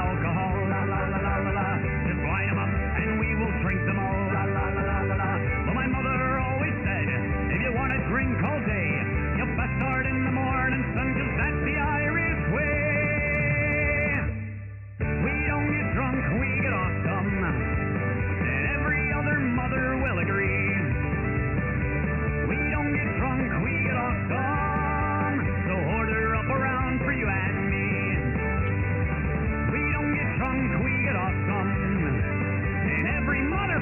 alcohol, la la la la la la. Just line 'em up and we will drink them all, la la la la la la. Well, my mother always said, if you want to drink all day, you best start in the morning, son, 'cause that's the Irish way. We don't get drunk, we get awesome, and every other mother will agree. We don't get drunk, we get awesome, so order up around for you and me. We don't get drunk, we get awesome, and every mother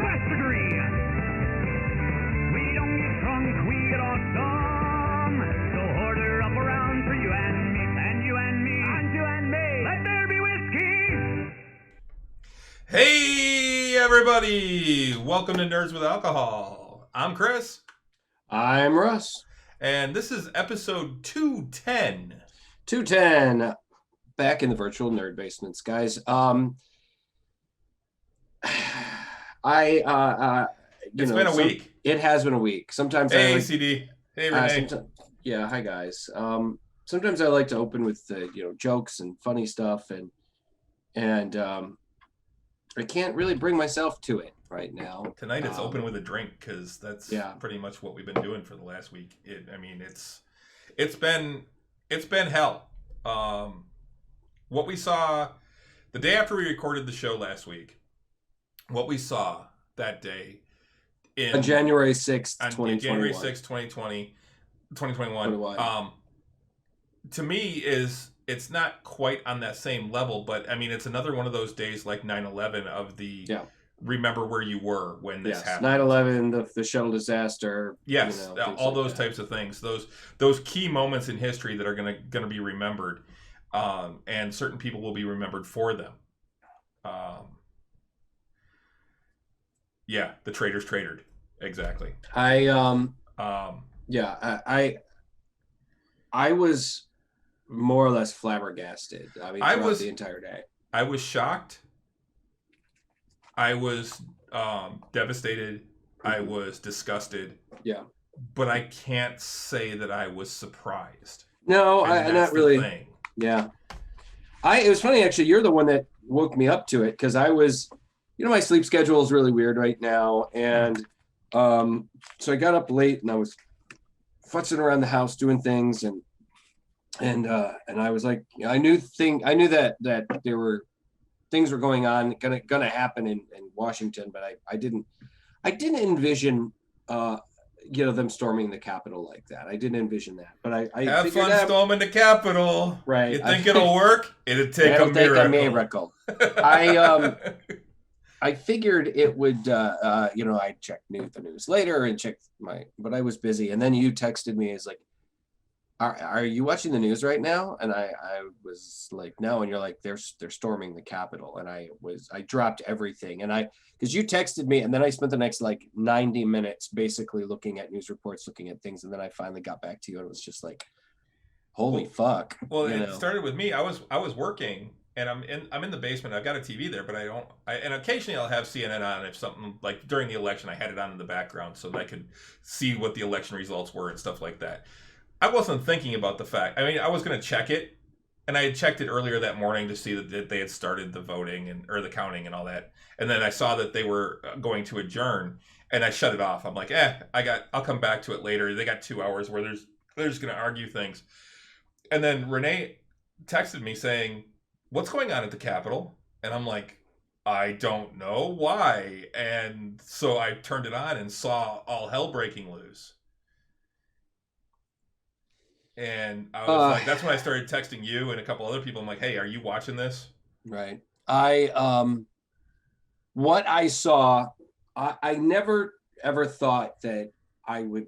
must agree. We don't get drunk, we get awesome, so order up around for you and me, and you and me, and you and me. Let there be whiskey. Hey everybody! Welcome to Nerds with Alcohol. I'm Chris, I'm Russ. and this is episode 210. 210, back in the virtual nerd basements, guys. It's been a week. It has been a week. Sometimes Hey CD. Hey Renee. yeah, hi guys. Sometimes I like to open with jokes and funny stuff, and I can't really bring myself to it right now. Tonight it's open with a drink because that's pretty much what we've been doing for the last week. It's been hell. What we saw the day after we recorded the show last week, what we saw that day on January 6th, 2021. January 6th, 2021. To me it's not quite on that same level, but I mean, it's another one of those days like 9/11 of the remember where you were when this happened. 9/11, the shuttle disaster. Yes, all like those types of things. Those key moments in history that are gonna be remembered, and certain people will be remembered for them. The traitors traitored. Exactly. I was more or less flabbergasted. I mean, throughout the entire day. I was shocked. I was devastated. Mm-hmm. I was disgusted. Yeah. But I can't say that I was surprised. No, I'm not really. Thing. Yeah. It was funny, actually. You're the one that woke me up to it because I was, my sleep schedule is really weird right now. And so I got up late and I was futzing around the house doing things and I was like, I knew that there were things were going on, gonna happen in Washington, but I didn't envision them storming the Capitol like that. I didn't envision that, but I have fun storming the Capitol. Right? You think it'll work? It'll take a miracle. I figured it would. I checked the news later and but I was busy, and then you texted me as like, Are you watching the news right now? And I was like, no. And you're like, they're storming the Capitol. And I dropped everything. And because you texted me, and then I spent the next like 90 minutes basically looking at news reports, looking at things. And then I finally got back to you and it was just like, holy fuck. Well, it started with me. I was working and I'm in the basement. I've got a TV there, but and occasionally I'll have CNN on if something like during the election, I had it on in the background so that I could see what the election results were and stuff like that. I wasn't thinking about the fact. I mean, I was going to check it, and I had checked it earlier that morning to see that they had started the voting or the counting and all that. And then I saw that they were going to adjourn, and I shut it off. I'm like, I'll come back to it later. They got 2 hours where they're just going to argue things. And then Renee texted me saying, "What's going on at the Capitol?" And I'm like, I don't know why. And so I turned it on and saw all hell breaking loose. And I was like, that's when I started texting you and a couple other people. I'm like, hey, are you watching this? Right. What I saw, I never ever thought that I would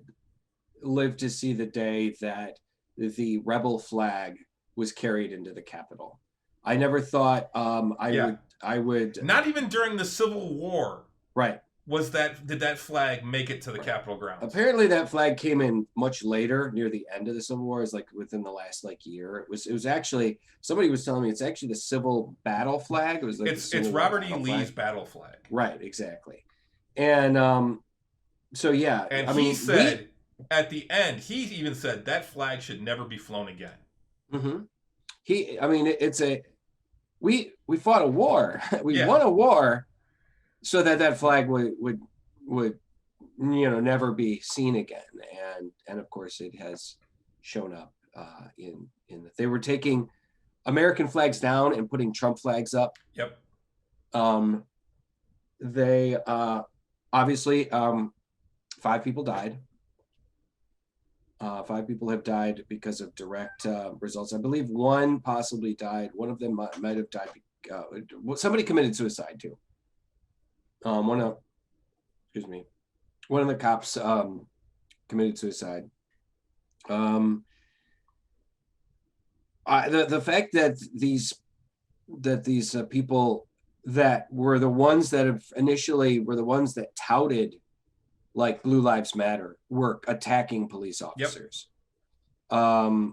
live to see the day that the rebel flag was carried into the Capitol. I never thought I would. Not even during the Civil War. Right. Did that flag make it to the Capitol grounds? Apparently that flag came in much later, near the end of the Civil War, is like within the last year. It was actually, somebody was telling me it's actually the civil battle flag. It was like it's Robert E. Lee's battle flag. Right, exactly. And so yeah. And he said at the end, he even said that flag should never be flown again. Mm-hmm. we fought a war. We won a war so that flag would never be seen again. And of course it has shown up in that they were taking American flags down and putting Trump flags up. Yep. They obviously 5 people died. 5 people have died because of direct results. I believe one possibly died. One of them might have died. Somebody committed suicide too. One of the cops committed suicide. The fact that these people that were the ones that have initially were the ones that touted like Blue Lives Matter were attacking police officers, that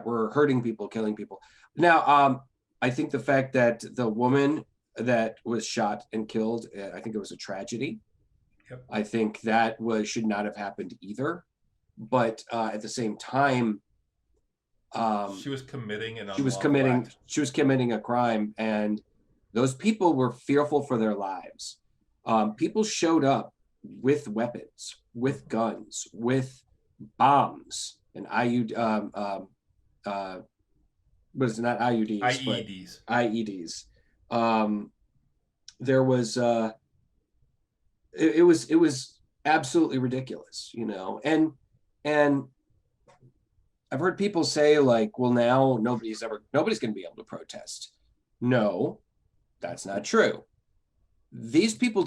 were hurting people, killing people. Now, I think the fact that the woman that was shot and killed, I think it was a tragedy. Yep. I think that should not have happened either. But at the same time, she was committing a crime, and those people were fearful for their lives. People showed up with weapons, with guns, with bombs, and but it's not IUDs, IEDs. But IEDs. There was it was absolutely ridiculous, and I've heard people say like, well, now nobody's going to be able to protest. No, that's not true. These people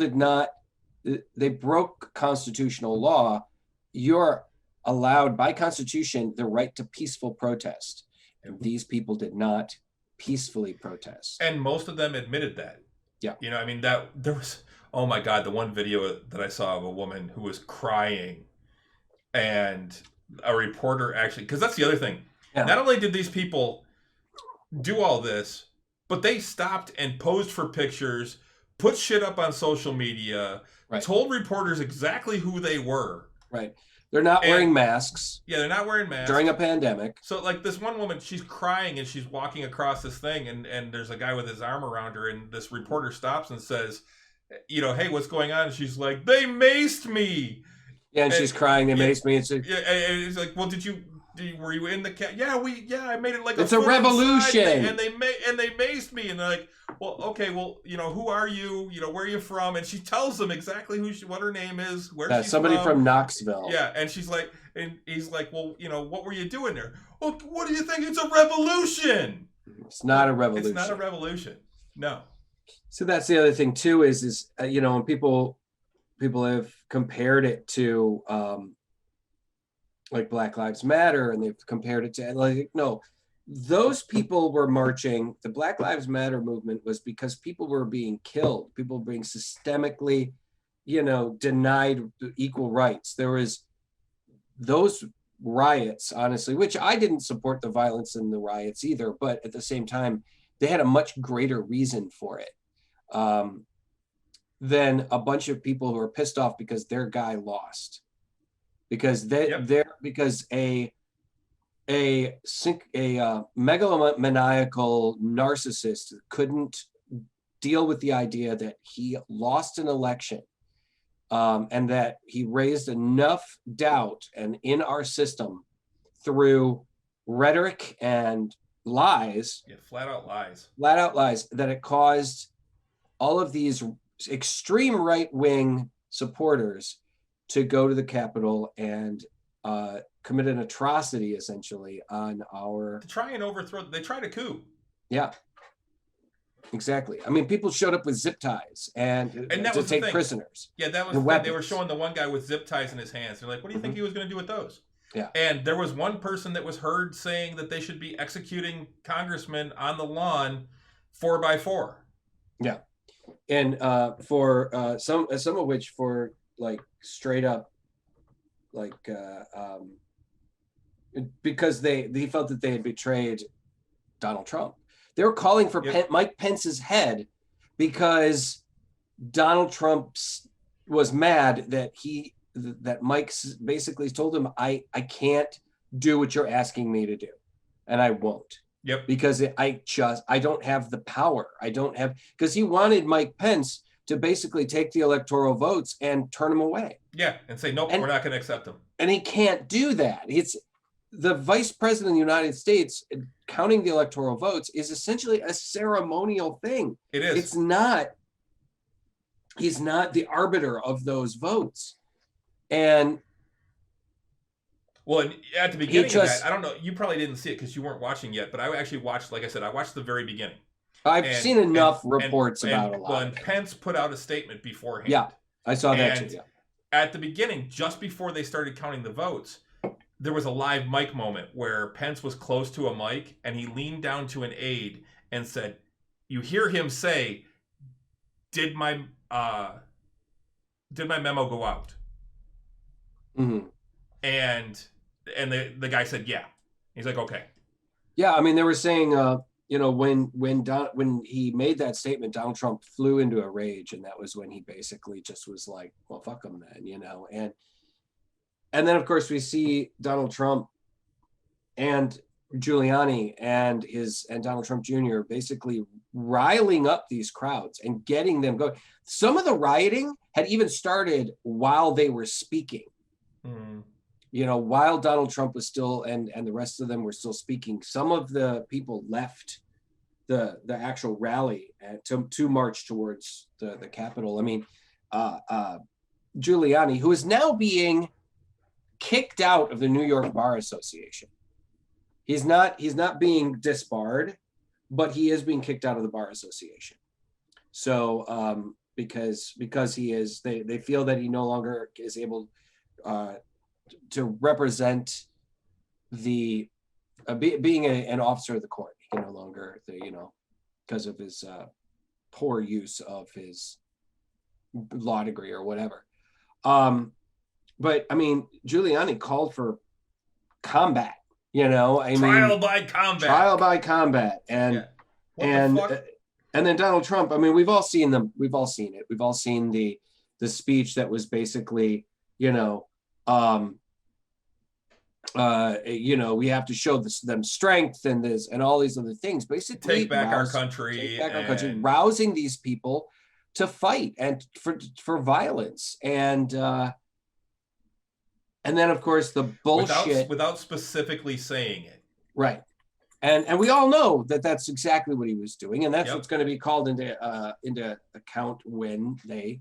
they broke constitutional law. You're allowed by Constitution the right to peaceful protest. And these people did not peacefully protest. And most of them admitted that. Yeah. I mean, that there was, oh my God, the one video that I saw of a woman who was crying, and a reporter actually, because that's the other thing. Yeah. Not only did these people do all this, but they stopped and posed for pictures, put shit up on social media, right, told reporters exactly who they were. Right. They're not wearing masks. Yeah, they're not wearing masks. During a pandemic. So, like, this one woman, she's crying and she's walking across this thing, and there's a guy with his arm around her, and this reporter stops and says, hey, what's going on? And she's like, they maced me. Yeah, and she's crying, they maced me. And it's like, well, were you in the cat? Yeah, I made it like it's a revolution. And they maced me, and they're like, well, okay, well, who are you? Where are you from? And she tells them exactly what her name is, where she's somebody from Knoxville. Yeah, and she's like, and he's like, well, what were you doing there? Well, what do you think? It's a revolution. It's not a revolution. It's not a revolution. No. So that's the other thing too. Is when people have compared it to like Black Lives Matter, and they've compared it to no. Those people were marching. The Black Lives Matter movement was because people were being killed. People were being systemically, denied equal rights. There was those riots, honestly, which I didn't support the violence in the riots either. But at the same time, they had a much greater reason for it than a bunch of people who are pissed off because their guy lost. Because because a megalomaniacal narcissist couldn't deal with the idea that he lost an election, and that he raised enough doubt in our system through rhetoric and lies, flat out lies, that it caused all of these extreme right-wing supporters to go to the Capitol and commit an atrocity, essentially, on our... To try and overthrow... They tried a coup. Yeah. Exactly. I mean, people showed up with zip ties and to take prisoners. Yeah, that was the thing. They were showing the one guy with zip ties in his hands. They're like, what do you think he was going to do with those? Yeah. And there was one person that was heard saying that they should be executing congressmen on the lawn 4x4. Yeah. And for some of which for like straight up, like because they felt that they had betrayed Donald Trump. They were calling for Mike Pence's head because Donald Trump was mad that Mike basically told him, I can't do what you're asking me to do, and I won't. Yep. Because I don't have the power. I don't have, because he wanted Mike Pence to basically take the electoral votes and turn them away. Yeah, and say, nope, we're not going to accept them. And he can't do that. It's the vice president of the United States counting the electoral votes is essentially a ceremonial thing. It is. It's not, he's not the arbiter of those votes. And well, and at the beginning of that, I don't know, you probably didn't see it because you weren't watching yet, but I actually watched, like I said, I watched the very beginning. I've seen enough reports about a lot. Well, and Pence put out a statement beforehand. Yeah, I saw that too. Yeah. At the beginning, just before they started counting the votes, there was a live mic moment where Pence was close to a mic and he leaned down to an aide and said, you hear him say, did my memo go out? Mm-hmm. And the guy said, yeah. He's like, okay. Yeah, I mean, they were saying, when he made that statement, Donald Trump flew into a rage, and that was when he basically just was like, well, fuck him then, and then of course we see Donald Trump and Giuliani and Donald Trump Jr. basically riling up these crowds and getting them going. Some of the rioting had even started while they were speaking. Mm. While Donald Trump was still, and the rest of them were still speaking, some of the people left the actual rally to march towards the Capitol. I mean, Giuliani, who is now being kicked out of the New York Bar Association. He's not being disbarred, but he is being kicked out of the Bar Association. So because he is, they feel that he no longer is able to represent the being an officer of the court. He can no longer, because of his poor use of his law degree or whatever. But I mean, Giuliani called for combat. Trial by combat, and and then Donald Trump. I mean, we've all seen it. We've all seen the speech that was basically, we have to show them strength and all these other things. Basically, take back our country, rousing these people to fight and for violence, and then of course the bullshit without specifically saying it. Right. And we all know that that's exactly what he was doing, and that's what's going to be called into account when they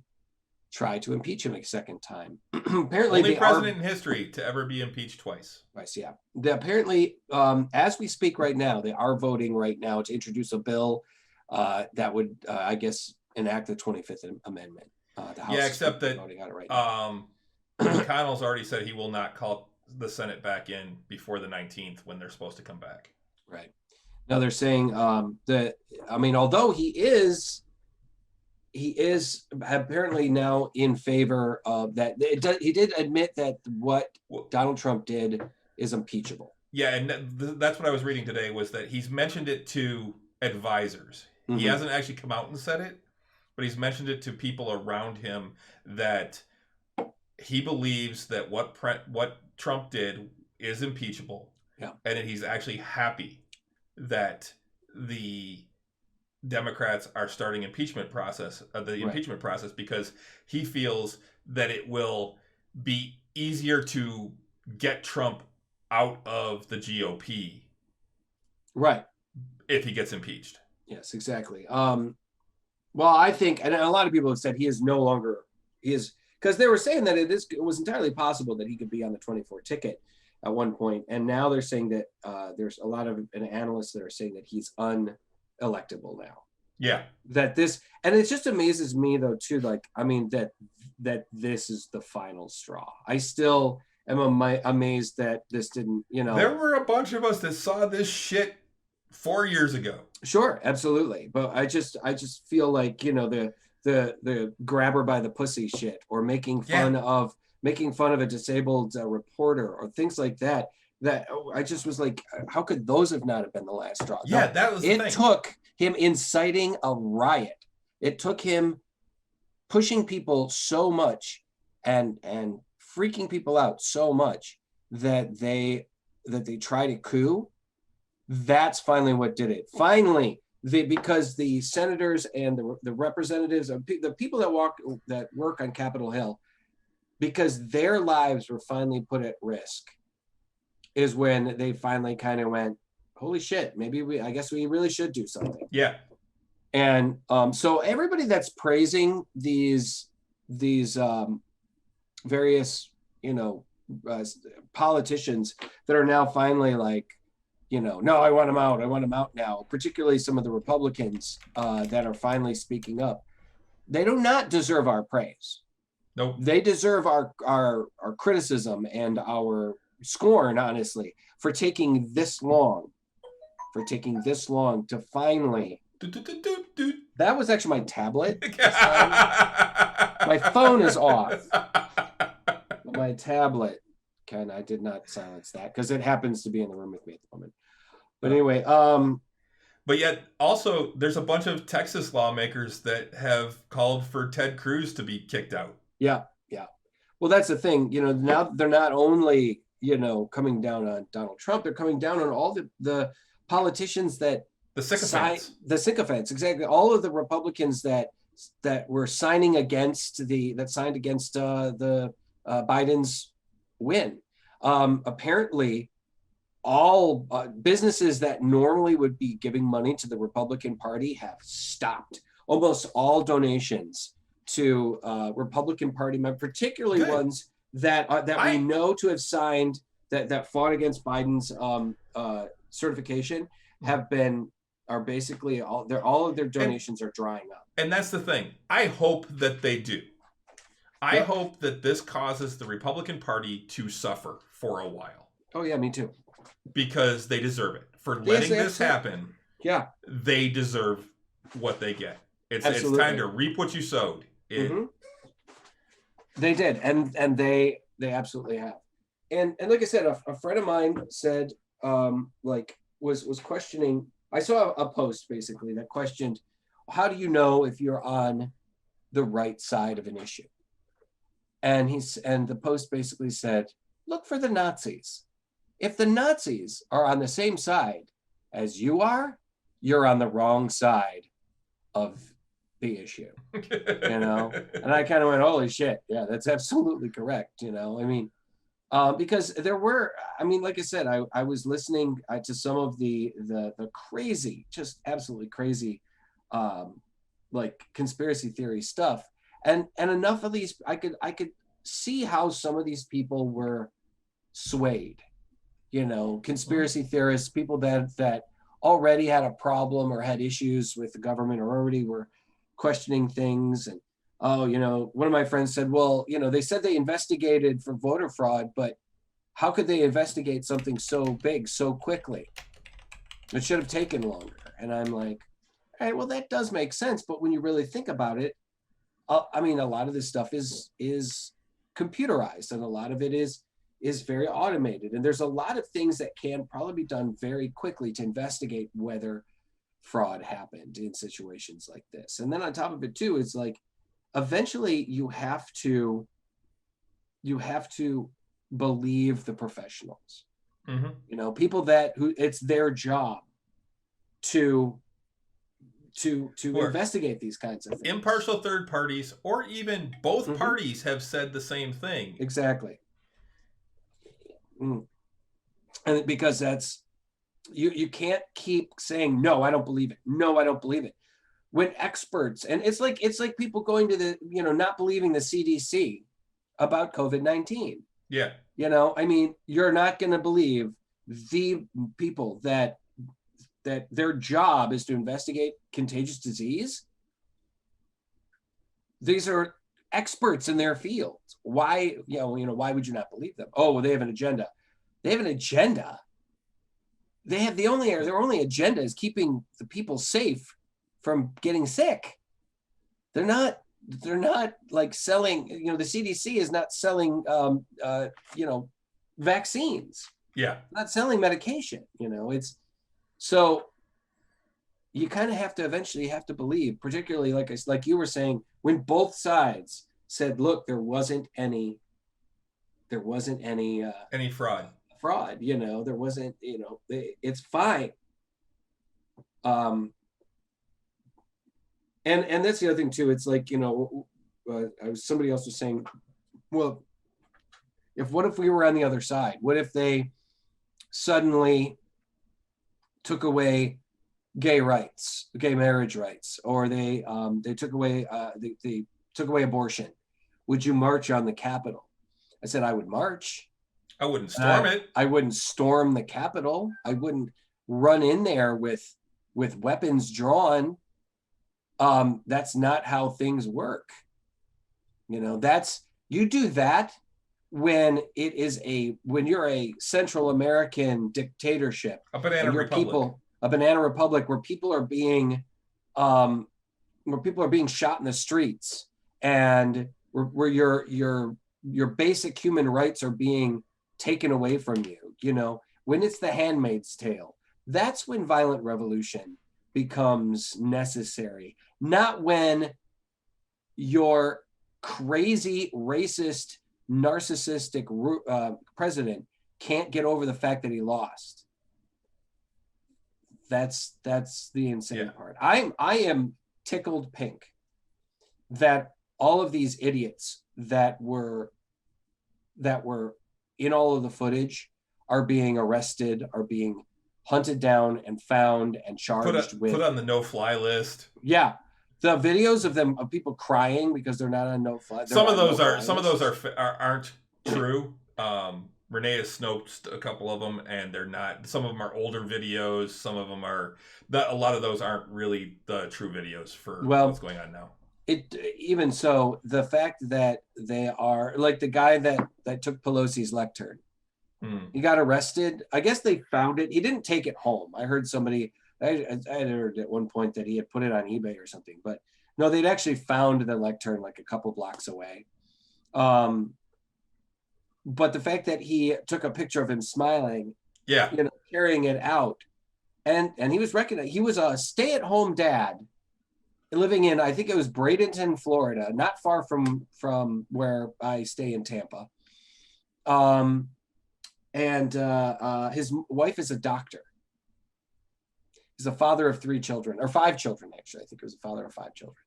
try to impeach him a second time. Apparently, only president in history to ever be impeached twice. Twice, yeah. Apparently, as we speak right now, they are voting right now to introduce a bill that would, I guess, enact the 25th Amendment. The House except that voting on it right now. McConnell's already said he will not call the Senate back in before the 19th when they're supposed to come back. Right. Now they're saying although he is apparently now in favor of that. He did admit that what Donald Trump did is impeachable. Yeah, and that's what I was reading today, was that he's mentioned it to advisors. Mm-hmm. He hasn't actually come out and said it, but he's mentioned it to people around him that he believes that what Trump did is impeachable. Yeah. And that he's actually happy that the Democrats are starting impeachment process because he feels that it will be easier to get Trump out of the GOP. Right. If he gets impeached. Yes, exactly. Well, I think, and a lot of people have said because they were saying that it was entirely possible that he could be on the 24 ticket at one point, and now they're saying that there's a lot of analysts that are saying that he's unelectable now. Yeah. And it just amazes me though too, that this is the final straw. I still am amazed that this didn't, There were a bunch of us that saw this shit 4 years ago. Sure, absolutely. But I just feel like, the grabber by the pussy shit, or making fun of a disabled reporter or things like that I just was like, how could those have not been the last straw? Yeah, that was the thing. It took him inciting a riot. It took him pushing people so much and freaking people out so much that they tried a coup, That's finally what did it. Finally, because the senators and the representatives, the people that work on Capitol Hill, because their lives were finally put at risk, is when they finally kind of went, holy shit, I guess we really should do something. Yeah. And so everybody that's praising these various, politicians that are now finally like, no, I want them out now, particularly some of the Republicans that are finally speaking up. They do not deserve our praise. Nope. They deserve our criticism and our scorn, honestly, for taking this long to finally. That was actually my tablet. My phone is off. My tablet, I did not silence that because it happens to be in the room with me at the moment. But anyway, but yet also there's a bunch of Texas lawmakers that have called for Ted Cruz to be kicked out. Yeah. Well, that's the thing. Now they're not only coming down on Donald Trump, they're coming down on all the politicians that the sycophants, exactly. All of the Republicans that were signing against the Biden's win. Apparently, all businesses that normally would be giving money to the Republican Party have stopped. Almost all donations to Republican Party members, particularly ones that we know to have signed that fought against Biden's certification, are basically all of their donations are drying up. And that's the thing. I hope that they do. I hope that this causes the Republican Party to suffer for a while. Oh yeah, me too. Because they deserve it. For letting this happen, they deserve what they get. It's time to reap what you sowed. They did, and they absolutely have. And like I said, a friend of mine said, was questioning. I saw a post basically that questioned, how do you know if you're on the right side of an issue? And the post basically said, look for the Nazis. If the Nazis are on the same side as you are, you're on the wrong side of the issue. And I kind of went, holy shit, yeah, that's absolutely correct. Because there were, like I said, I was listening to some of the crazy, just absolutely crazy, conspiracy theory stuff, and enough of these, I could see how some of these people were swayed, conspiracy theorists, people that already had a problem or had issues with the government or already were questioning things. And one of my friends said, well, they said they investigated for voter fraud, but how could they investigate something so big so quickly? It should have taken longer. And I'm like, all right, well, that does make sense. But when you really think about it, a lot of this stuff is computerized, and a lot of it is very automated. And there's a lot of things that can probably be done very quickly to investigate whether fraud happened in situations like this. And then on top of it too, it's like, eventually you have to believe the professionals, people who it's their job to investigate these kinds of things. Impartial third parties, or even both parties, have said the same thing. Exactly. And because that's, you can't keep saying, no, I don't believe it. No, I don't believe it. When experts, and it's like people going to the, not believing the CDC about COVID-19. Yeah. You're not going to believe the people that their job is to investigate contagious disease. These are experts in their field. Why, why would you not believe them? Oh, well, they have an agenda. They have an agenda. They have their only agenda is keeping the people safe from getting sick. They're not like selling, the CDC is not selling, vaccines. Yeah. Not selling medication, it's, so you kind of have to eventually have to believe, particularly like you were saying, when both sides said, look, there wasn't any fraud. fraud. There wasn't, it's fine. And that's the other thing too. It's like, somebody else was saying, well, what if we were on the other side? What if they suddenly took away gay marriage rights, or they took away they took away abortion? Would you march on the Capitol? I said I would march. I wouldn't storm it. I wouldn't storm the Capitol. I wouldn't run in there with weapons drawn. That's not how things work. You do that when you're a Central American dictatorship, a banana republic, where people are being shot in the streets, and where your basic human rights are being taken away from you. When it's the Handmaid's Tale, that's when violent revolution becomes necessary, not when your crazy, racist, narcissistic president can't get over the fact that he lost. That's the insane part. I am tickled pink that all of these idiots that were in all of the footage are being arrested, are being hunted down and found and charged put on the no-fly list. Yeah. The videos of people crying because they're not on no-fly. Some of those aren't true. Renee has snoped a couple of them, and they're not. Some of them are older videos. Some of them are. A lot of those aren't really the true videos for what's going on now. Even so, the fact that they are like the guy that took Pelosi's lectern. He got arrested. I guess they found it. He didn't take it home. I heard somebody. I had heard at one point that he had put it on eBay or something, but no, they'd actually found the lectern like a couple blocks away. But the fact that he took a picture of him smiling, carrying it out, and he was recognized. He was a stay-at-home dad living in, I think it was Bradenton, Florida, not far from where I stay in Tampa. And his wife is a doctor. He's a father of 3 children, or 5 children, actually. I think he was a father of 5 children.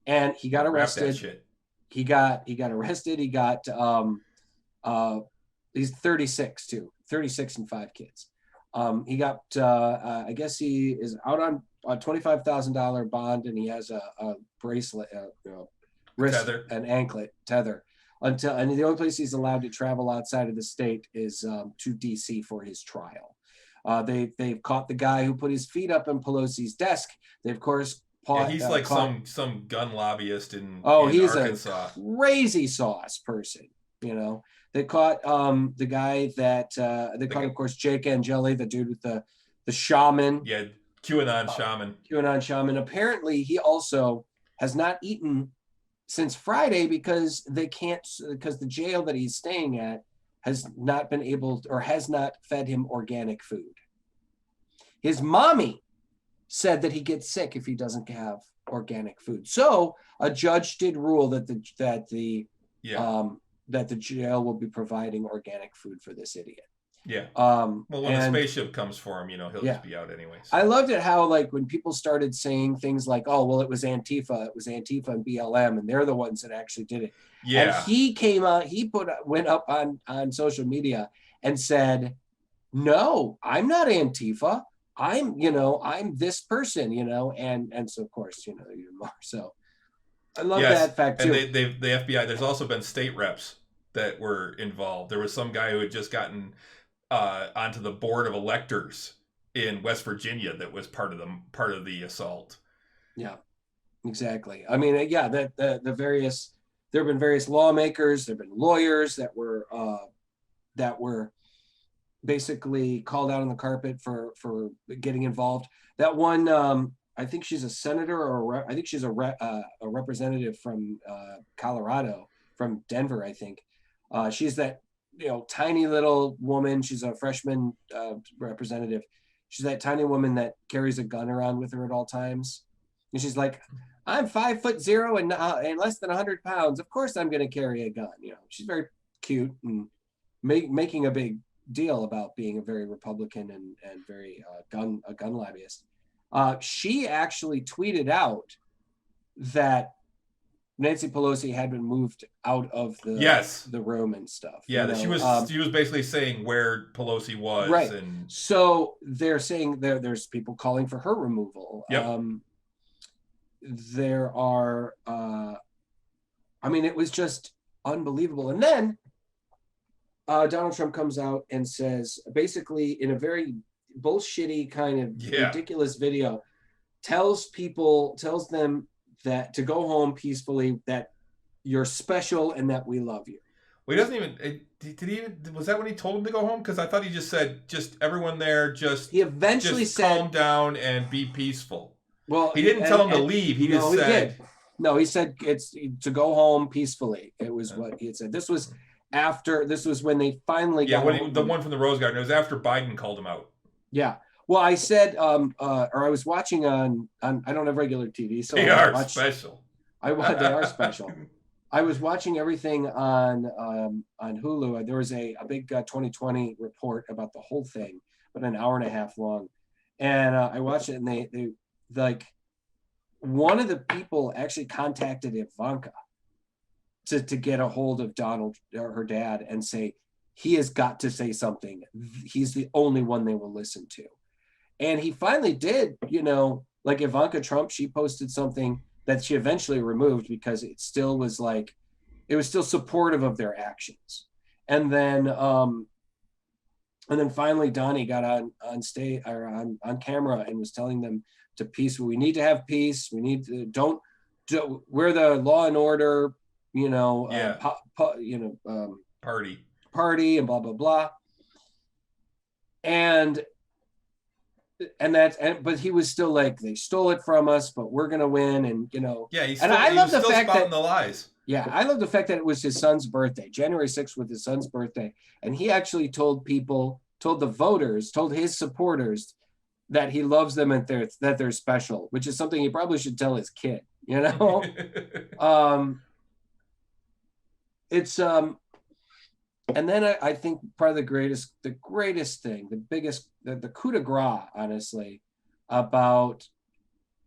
And he got arrested. He got arrested. He got he's 36 too, 36 and 5 kids. He got I guess he is out on a $25,000 bond, and he has a bracelet, wrist tether. An anklet tether. And the only place he's allowed to travel outside of the state is to DC for his trial. They've caught the guy who put his feet up on Pelosi's desk. They of course he's like some gun lobbyist in he's Arkansas. A crazy sauce person. They caught the guy that of course Jake Angeli, the dude with the shaman. Yeah, QAnon shaman. QAnon shaman. Apparently, he also has not eaten since Friday because the jail that he's staying at has not been able or has not fed him organic food. His mommy said that he gets sick if he doesn't have organic food. So a judge did rule that the jail will be providing organic food for this idiot. Yeah. Well, when a spaceship comes for him, he'll just be out anyway. So. I loved it how, like, when people started saying things like, "Oh, well, it was Antifa and BLM, and they're the ones that actually did it." Yeah. And he came out. He went up on social media and said, "No, I'm not Antifa. I'm this person. And so of course, even more. So I love that fact too. And the FBI. There's also been state reps that were involved. There was some guy who had just gotten onto the board of electors in West Virginia that was part of the assault. Yeah, exactly. I mean, that there have been various lawmakers, there have been lawyers that were basically called out on the carpet for getting involved. That one, I think she's a senator, or I think she's a representative from Colorado, from Denver, I think. She's that tiny little woman. She's a freshman representative. She's that tiny woman that carries a gun around with her at all times. And she's like, "I'm 5'0" and less than 100 pounds. Of course I'm going to carry a gun." She's very cute and making a big deal about being a very Republican and very a gun lobbyist. She actually tweeted out that Nancy Pelosi had been moved out of the room and stuff. Yeah, she was basically saying where Pelosi was. Right. And so they're saying there's people calling for her removal. Yep. There are, I mean, it was just unbelievable. And then Donald Trump comes out and says, basically in a very bullshitty kind of ridiculous video, tells them that to go home peacefully, that you're special and that we love you. Well, he doesn't even, was that when he told him to go home? Because I thought he just said, just everyone there, he eventually said, calm down and be peaceful. Well, he didn't tell him to leave. He just said, he said it's to go home peacefully. It was what he had said. This was when they finally got the one from the Rose Garden. It was after Biden called him out. Yeah. Well, I said, or I was watching on I don't have regular TV, so they are special. They are special. I was watching everything on Hulu. There was a big 2020 report about the whole thing, but an hour and a half long, and I watched it, and they like one of the people actually contacted Ivanka to get a hold of Donald or her dad and say he has got to say something. He's the only one they will listen to. And he finally did, like Ivanka Trump, she posted something that she eventually removed because it still was supportive of their actions. And then finally Donnie got on stage or on camera and was telling them to peace. We need to have peace. We need to we're the law and order, party and blah blah blah. But he was still like, they stole it from us, but we're gonna win, and I love the fact that the lies. Yeah, I love the fact that it was his son's birthday, January 6th was his son's birthday, and he actually told the voters, told his supporters that he loves them and that they're special, which is something he probably should tell his kid. It's and then I think probably the greatest thing, the coup de grace, honestly, about,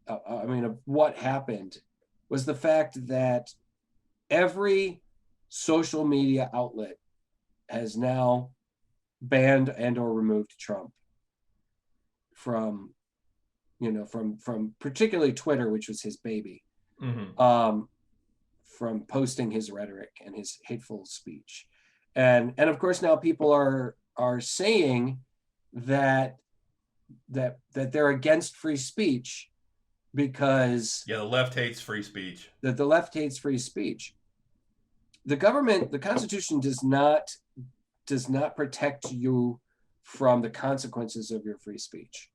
of what happened was the fact that every social media outlet has now banned and or removed Trump from particularly Twitter, which was his baby, from posting his rhetoric and his hateful speech. And of course now people are saying that they're against free speech because the left hates free speech. That the left hates free speech. The government, the Constitution does not protect you from the consequences of your free speech.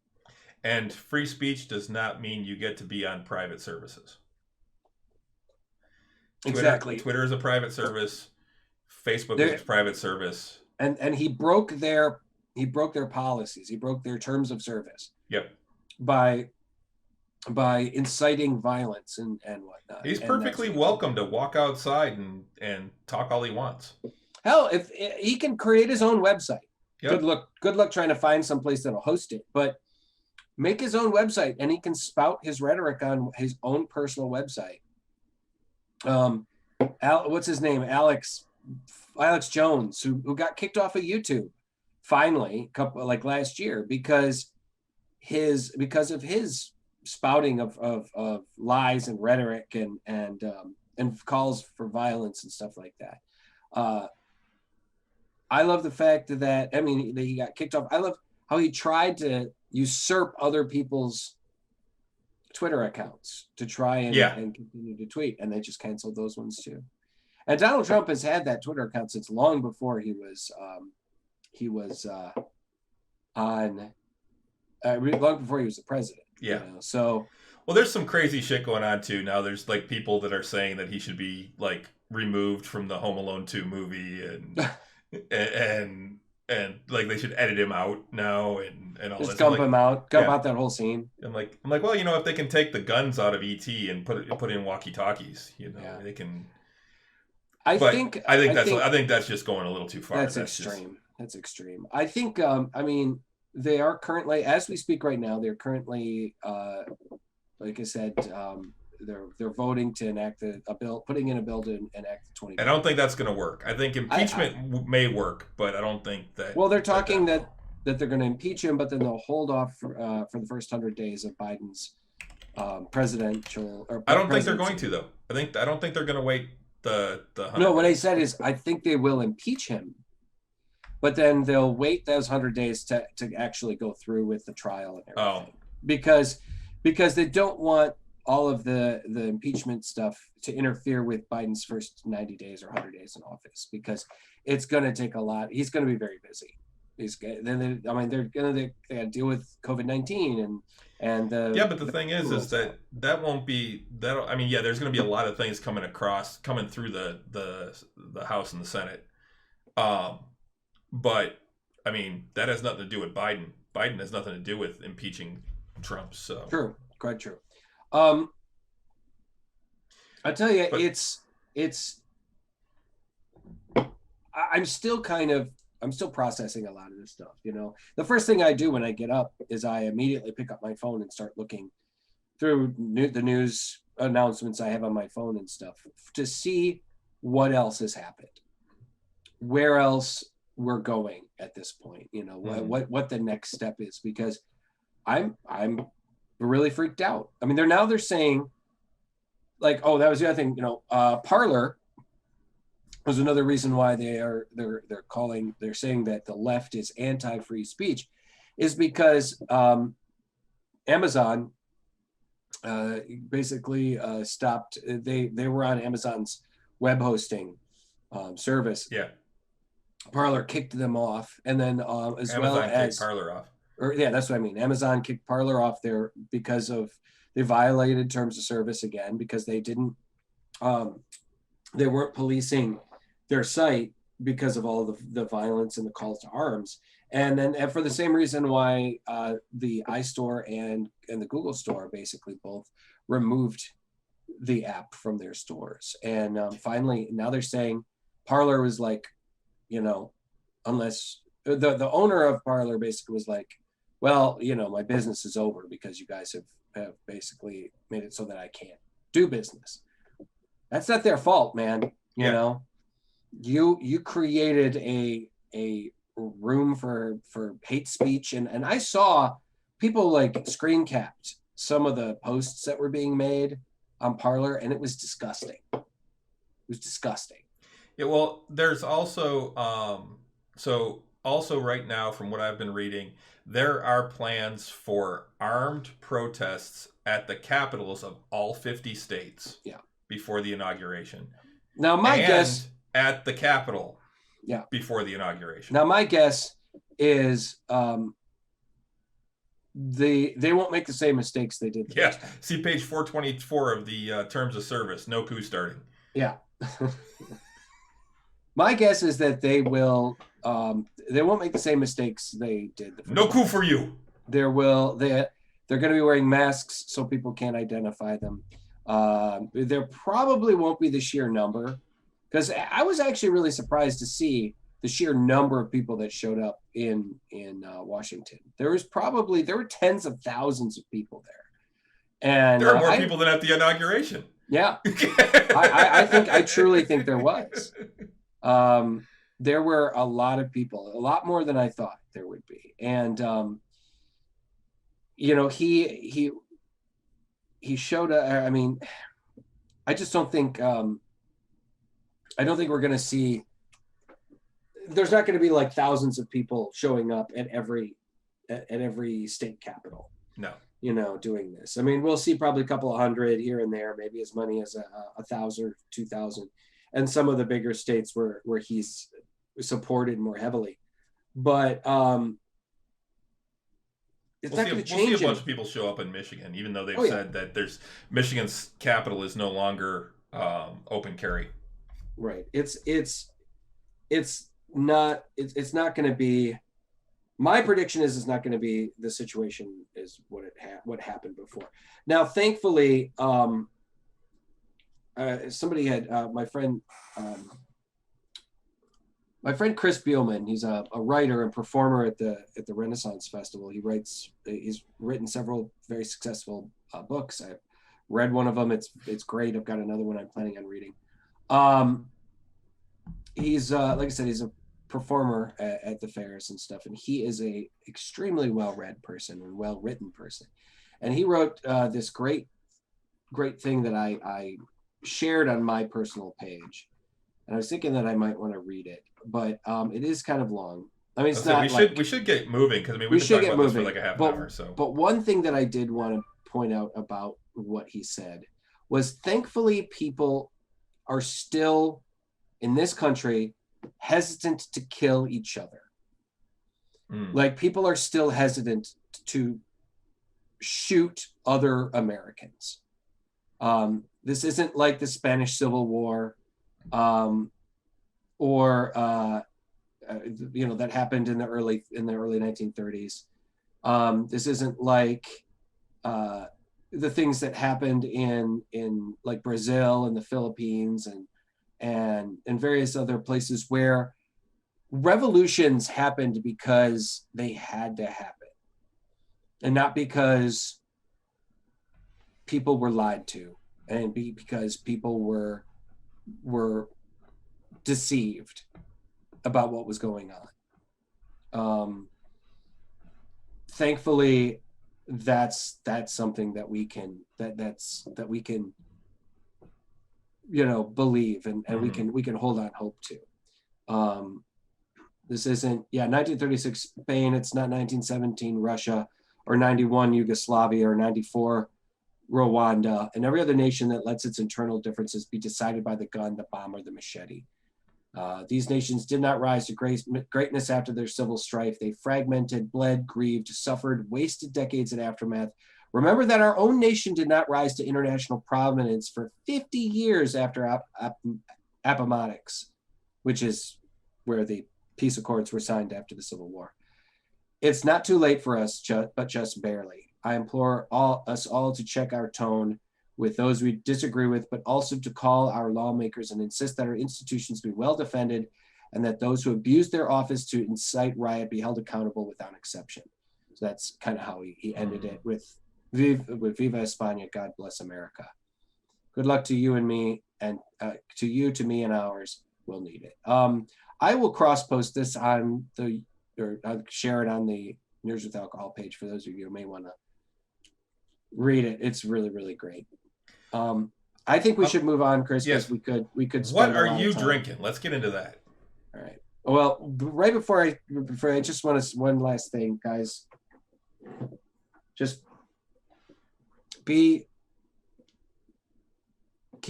And free speech does not mean you get to be on private services. Exactly. Twitter is a private service. Facebook is a private service. And he broke their policies. He broke their terms of service. Yep. By inciting violence and whatnot. He's perfectly welcome to walk outside and talk all he wants. Hell, if he can create his own website. Yep. Good luck trying to find some place that'll host it. But make his own website, and he can spout his rhetoric on his own personal website. What's his name? Alex Jones, who got kicked off of YouTube finally, last year because of his spouting of lies and rhetoric and calls for violence and stuff like that. I love the fact that he got kicked off. I love how he tried to usurp other people's Twitter accounts to try and continue to tweet, and they just canceled those ones too. And Donald Trump has had that Twitter account since long before he was long before he was the president. Yeah. So, well, there's some crazy shit going on too. Now there's people that are saying that he should be removed from the Home Alone 2 movie and they should edit him out now and all just this. Gump out that whole scene. I'm like, well, if they can take the guns out of E.T. and put in walkie-talkies, they can. I think that's just going a little too far. That's extreme. That's extreme. I think, I mean, they are currently, as we speak right now, they're currently, like I said, they're voting to enact a bill, putting in a bill to enact the 20. And I don't think that's going to work. I think impeachment may work, but I don't think that. Well, they're talking that they're going to impeach him, but then they'll hold off for the first 100 days of Biden's presidential. Or I don't think they're going to, though. I don't think they're going to wait the 100 No, what days. I said is I think they will impeach him, but then they'll wait those 100 days to actually go through with the trial and everything. Because they don't want all of the impeachment stuff to interfere with Biden's first 90 days or 100 days in office, because it's going to take a lot. He's going to be very busy. They're going to deal with COVID-19 and but the thing is that won't be that. I mean, there's going to be a lot of things coming through the House and the Senate. But I mean, that has nothing to do with Biden. Biden has nothing to do with impeaching Trump. So true, quite true. I tell you, I'm still processing a lot of this stuff. You know, the first thing I do when I get up is I immediately pick up my phone and start looking through the news announcements I have on my phone and stuff to see what else has happened, where else we're going at this point. You know, what the next step is, because I'm really freaked out. I mean, they're saying, like, oh, that was the other thing. You know, Parler was another reason why they're saying that the left is anti-free speech, is because Amazon basically stopped. They were on Amazon's web hosting service. Yeah. Parler kicked them off, and then Amazon kicked Parler off. That's what I mean. Amazon kicked Parler off there because they violated terms of service again, because they weren't policing their site because of all the violence and the calls to arms. And for the same reason why the iStore and the Google Store basically both removed the app from their stores. And finally, now they're saying Parler was like, you know, unless the owner of Parler basically was like, well, you know, my business is over because you guys have basically made it so that I can't do business. That's not their fault, man. You know, you created a room for hate speech, and I saw people like screen capped some of the posts that were being made on Parler, and it was disgusting. It was disgusting. Yeah, well, there's also also right now, from what I've been reading, there are plans for armed protests at the capitals of all 50 states. Yeah. Before Before the inauguration. Now, my guess at the Capitol. Yeah. Before the inauguration. Now, my guess is they won't make the same mistakes they did. Yeah. See page 424 of the terms of service. No coup starting. Yeah. My guess is that they won't make the same mistakes they did. No coup for you. They're going to be wearing masks so people can't identify them. There probably won't be the sheer number, because I was actually really surprised to see the sheer number of people that showed up in Washington. There were tens of thousands of people there, and there are more people than at the inauguration. Yeah, I truly think there was. There were a lot of people, a lot more than I thought there would be, and you know, he showed. I mean, I just don't think. I don't think we're going to see. There's not going to be like thousands of people showing up at every state capital. No. You know, doing this. I mean, we'll see probably a couple of hundred here and there, maybe as many as 1,000, 2,000, and some of the bigger states where he's supported more heavily. But it's not going to change. We'll see a bunch of people show up in Michigan, even though they've said that Michigan's capital is no longer open carry. Right. It's not going to be. My prediction is it's not going to be the situation is what happened before. Now, thankfully, somebody had my friend my friend Chris Bielman, he's a writer and performer at the Renaissance Festival. He's written several very successful books. I've read one of them. It's great. I've got another one I'm planning on reading. He's like I said, he's a performer at the fairs and stuff, and he is a extremely well-read person and well-written person. And he wrote this great thing that I shared on my personal page. And I was thinking that I might want to read it, but it is kind of long. I mean, it's not. We should get moving because I mean we've been talking about this for like a half hour. So, but one thing that I did want to point out about what he said was, thankfully, people are still in this country hesitant to kill each other. Like, people are still hesitant to shoot other Americans. This isn't like the Spanish Civil War. That happened in the early 1930s. This isn't like the things that happened in like Brazil and the Philippines and various other places where revolutions happened because they had to happen, and not because people were lied to, and because people were deceived about what was going on. Thankfully, that's something that we can believe and we can hold on hope to. This isn't 1936 Spain, it's not 1917 Russia or 91 Yugoslavia or 94 Rwanda, and every other nation that lets its internal differences be decided by the gun, the bomb, or the machete. These nations did not rise to greatness after their civil strife. They fragmented, bled, grieved, suffered, wasted decades in aftermath. Remember that our own nation did not rise to international prominence for 50 years after Appomattox, which is where the peace accords were signed after the Civil War. It's not too late for us, but just barely. I implore us all to check our tone with those we disagree with, but also to call our lawmakers and insist that our institutions be well defended and that those who abuse their office to incite riot be held accountable without exception. So that's kind of how he ended it with Viva España, God bless America. Good luck to you and me, and to me and ours. We'll need it. I will cross-post this on I'll share it on the Nerds with Alcohol page for those of you who may want to read it. It's really, really great. I think we should move on, Chris, because we could spend What are you drinking? Let's get into that. All right. Well, right before I just want to, one last thing, guys. Just keep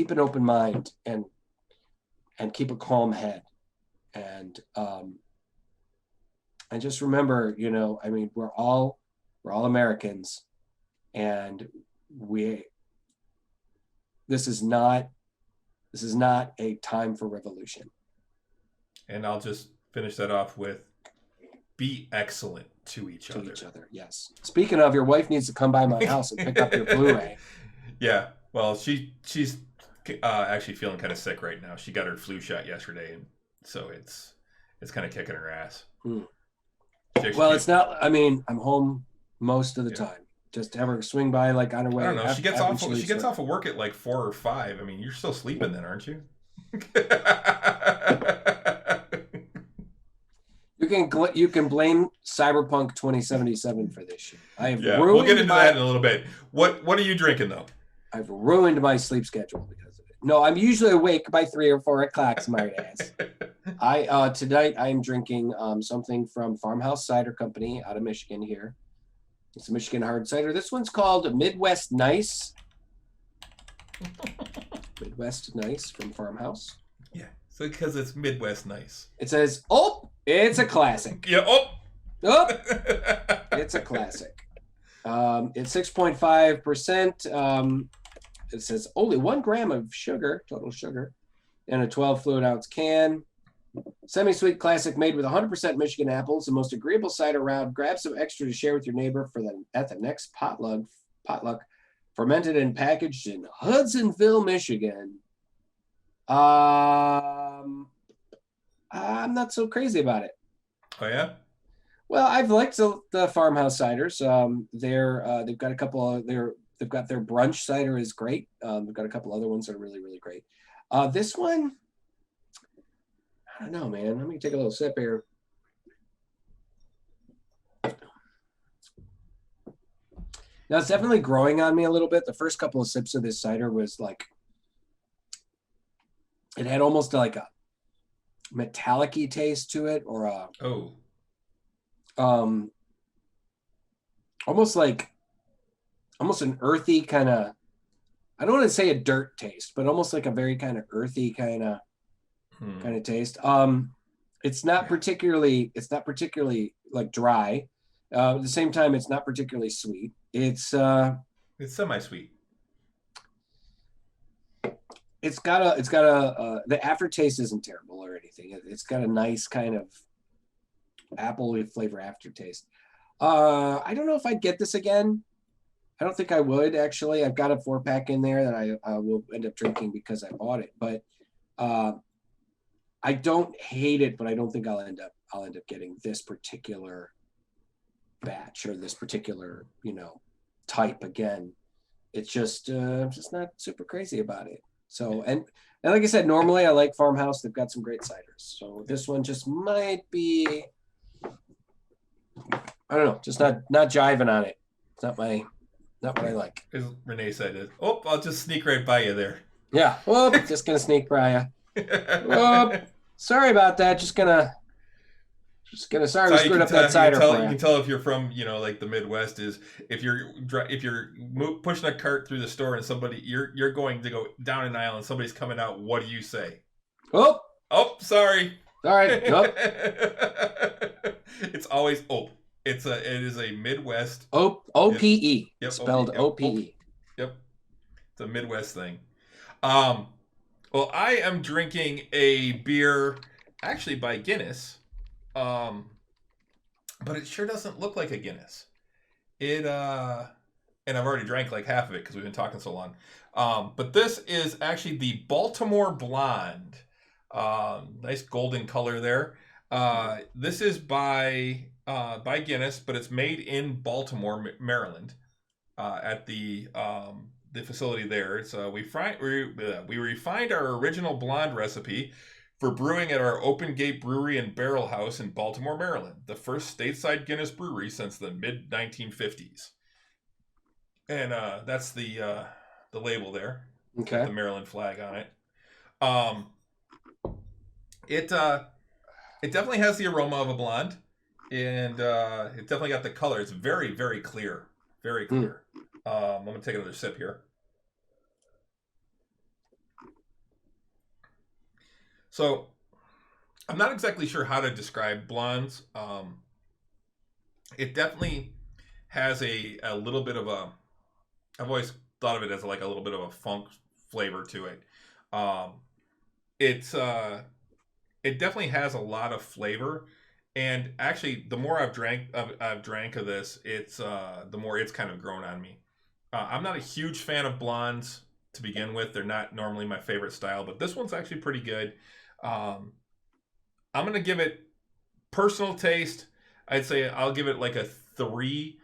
an open mind and keep a calm head. And just remember, we're all Americans, and this is not a time for revolution. And I'll just finish that off with, be excellent to each other. Yes. Speaking of, your wife needs to come by my house and pick up your Blu-ray. Yeah. Well, she's actually feeling kind of sick right now. She got her flu shot yesterday, and so it's kind of kicking her ass. Well, it's not. I mean, I'm home most of the time. Just have her swing by like on her way. I don't know. She gets off of work at like 4 or 5. I mean, you're still sleeping then, aren't you? You can blame Cyberpunk 2077 for this shit. We'll get into that in a little bit. What are you drinking though? I've ruined my sleep schedule because of it. No, I'm usually awake by 3 or 4 o'clock, smart ass. Tonight I'm drinking something from Farmhouse Cider Company out of Michigan here. It's a Michigan hard cider. This one's called Midwest Nice. Midwest Nice from Farmhouse. Yeah, so because it's Midwest Nice. It says, it's a classic. Yeah, it's a classic. It's 6.5%. It says only 1 gram of sugar, total sugar, in a 12 fluid ounce can. Semi-sweet classic made with 100% Michigan apples, the most agreeable cider around. Grab some extra to share with your neighbor at the next potluck. Fermented and packaged in Hudsonville, Michigan. I I'm not so crazy about it. Oh yeah. Well, I've liked the farmhouse ciders. They've got a couple of they've got their brunch cider is great. They've got a couple other ones that are really, really great. This one, I don't know, man. Let me take a little sip here. Now it's definitely growing on me a little bit. The first couple of sips of this cider was like, it had almost like a metallic-y taste to it, or a almost an earthy kind of, I don't want to say a dirt taste, but almost like a very kind of earthy kind of taste. It's not particularly like dry. At the same time, it's not particularly sweet. It's semi-sweet. It's got a the aftertaste isn't terrible or anything. It's got a nice kind of apple flavor aftertaste. I don't know if I'd get this again. I don't think I would, actually. I've got a 4-pack in there that I will end up drinking because I bought it. But I don't hate it, but I don't think I'll end up getting this particular batch or this particular, type again. It's just I'm just not super crazy about it. So and like I said, normally I like Farmhouse. They've got some great ciders. So this one just might be, I don't know, just not jiving on it. It's not what I like. As Renee said, I'll just sneak right by you there. Yeah. Well, just gonna sneak by you. Oh, sorry about that. Just gonna sorry we screwed up that cider for you. You can tell if you're from, like the Midwest, is if you're pushing a cart through the store and somebody you're going to go down an aisle and somebody's coming out. What do you say? Oh, sorry. All right. Nope. It's always it is a Midwest OPE. Yep, spelled OPE. Yep. It's a Midwest thing. Well, I am drinking a beer actually by Guinness. But it sure doesn't look like a Guinness. And I've already drank like half of it because we've been talking so long. But this is actually the Baltimore Blonde. Nice golden color there. This is by Guinness, but it's made in Baltimore, Maryland, at the facility there. So we refined our original blonde recipe for brewing at our Open Gate Brewery and Barrel House in Baltimore, Maryland, the first stateside Guinness brewery since the mid-1950s. And that's the label there. Okay. With the Maryland flag on it. It definitely has the aroma of a blonde, and it definitely got the color. It's very, very clear. Very clear. I'm going to take another sip here. So, I'm not exactly sure how to describe blondes. It definitely has a little bit of a, I've always thought of it as like a little bit of a funk flavor to it. It definitely has a lot of flavor, and actually, the more I've drank of this, it's the more it's kind of grown on me. I'm not a huge fan of blondes to begin with. They're not normally my favorite style, but this one's actually pretty good. I'm going to give it personal taste. I'd say I'll give it like a 3.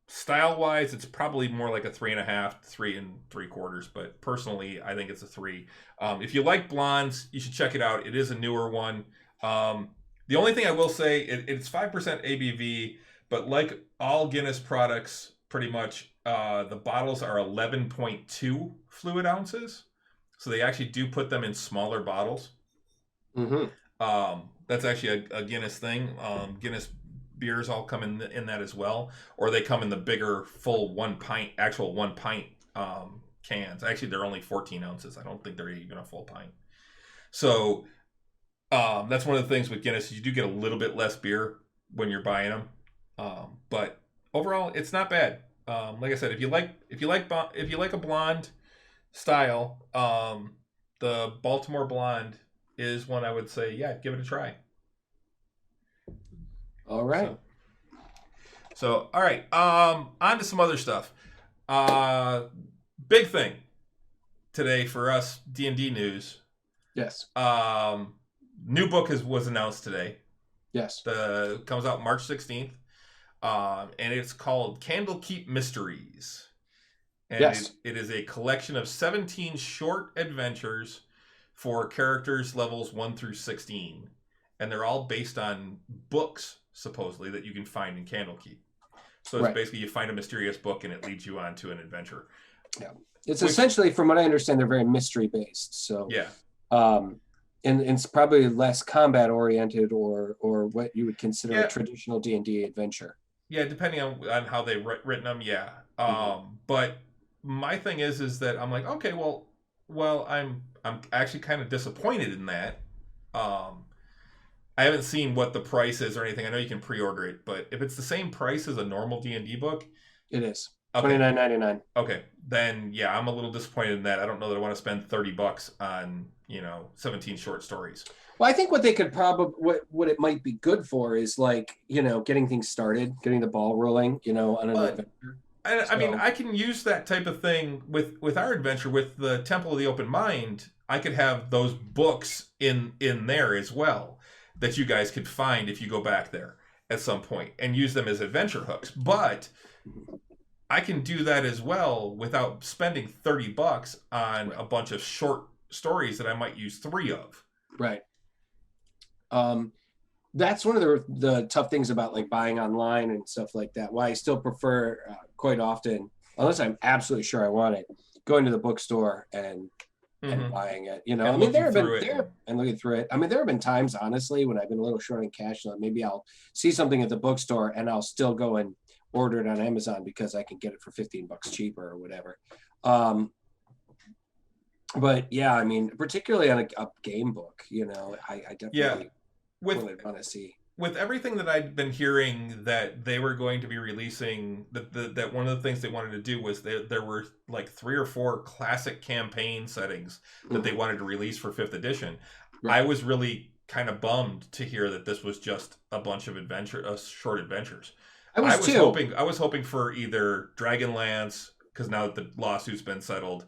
Style-wise, it's probably more like a 3.5, 3 3/4. But personally, I think it's a 3. If you like blondes, you should check it out. It is a newer one. The only thing I will say, it's 5% ABV, but like all Guinness products, pretty much, the bottles are 11.2 fluid ounces. So they actually do put them in smaller bottles. Mm-hmm. That's actually a Guinness thing. Guinness beers all come in that as well, or they come in the bigger, full 1 pint cans. Actually, they're only 14 ounces. I don't think they're even a full pint. So that's one of the things with Guinness. You do get a little bit less beer when you're buying them, but overall, it's not bad. Like I said, if you like a blonde style, the Baltimore Blonde is one I would say, yeah, give it a try. All right. So all right, on to some other stuff. Big thing today for us, D&D news. Yes. new book was announced today. Yes. Comes out March 16th. And it's called Candlekeep Mysteries. And yes. It is a collection of 17 short adventures for characters levels 1 through 16. And they're all based on books, supposedly, that you can find in Candlekeep. So it's basically you find a mysterious book and it leads you on to an adventure. Yeah. It's essentially, from what I understand, they're very mystery based. So yeah. And it's probably less combat oriented or what you would consider a traditional D&D adventure. Yeah, depending on how they've written them, yeah. But my thing is that I'm like, okay, well, I'm actually kind of disappointed in that. I haven't seen what the price is or anything. I know you can pre-order it, but if it's the same price as a normal D&D book, it is $29.99. Okay, then yeah, I'm a little disappointed in that. I don't know that I want to spend $30 on 17 short stories. Well, I think what they could probably what it might be good for is getting things started, getting the ball rolling, on an adventure. I mean, I can use that type of thing with our adventure with the Temple of the Open Mind. I could have those books in there as well that you guys could find if you go back there at some point and use them as adventure hooks. But I can do that as well without spending $30 on a bunch of short stories that I might use 3 of. Right. That's one of the tough things about buying online and stuff like that. Why I still prefer quite often, unless I'm absolutely sure I want it, going to the bookstore and buying it. I mean, there have been and looking through it. I mean, there have been times, honestly, when I've been a little short on cash, maybe I'll see something at the bookstore and I'll still go and order it on Amazon because I can get it for $15 cheaper or whatever. But yeah, I mean, particularly on a game book, I definitely want to see. With everything that I'd been hearing that they were going to be releasing, that one of the things they wanted to do was there were 3 or 4 classic campaign settings that they wanted to release for 5th edition. Right. I was really kind of bummed to hear that this was just a bunch of short adventures. I was hoping for either Dragonlance, because now that the lawsuit's been settled,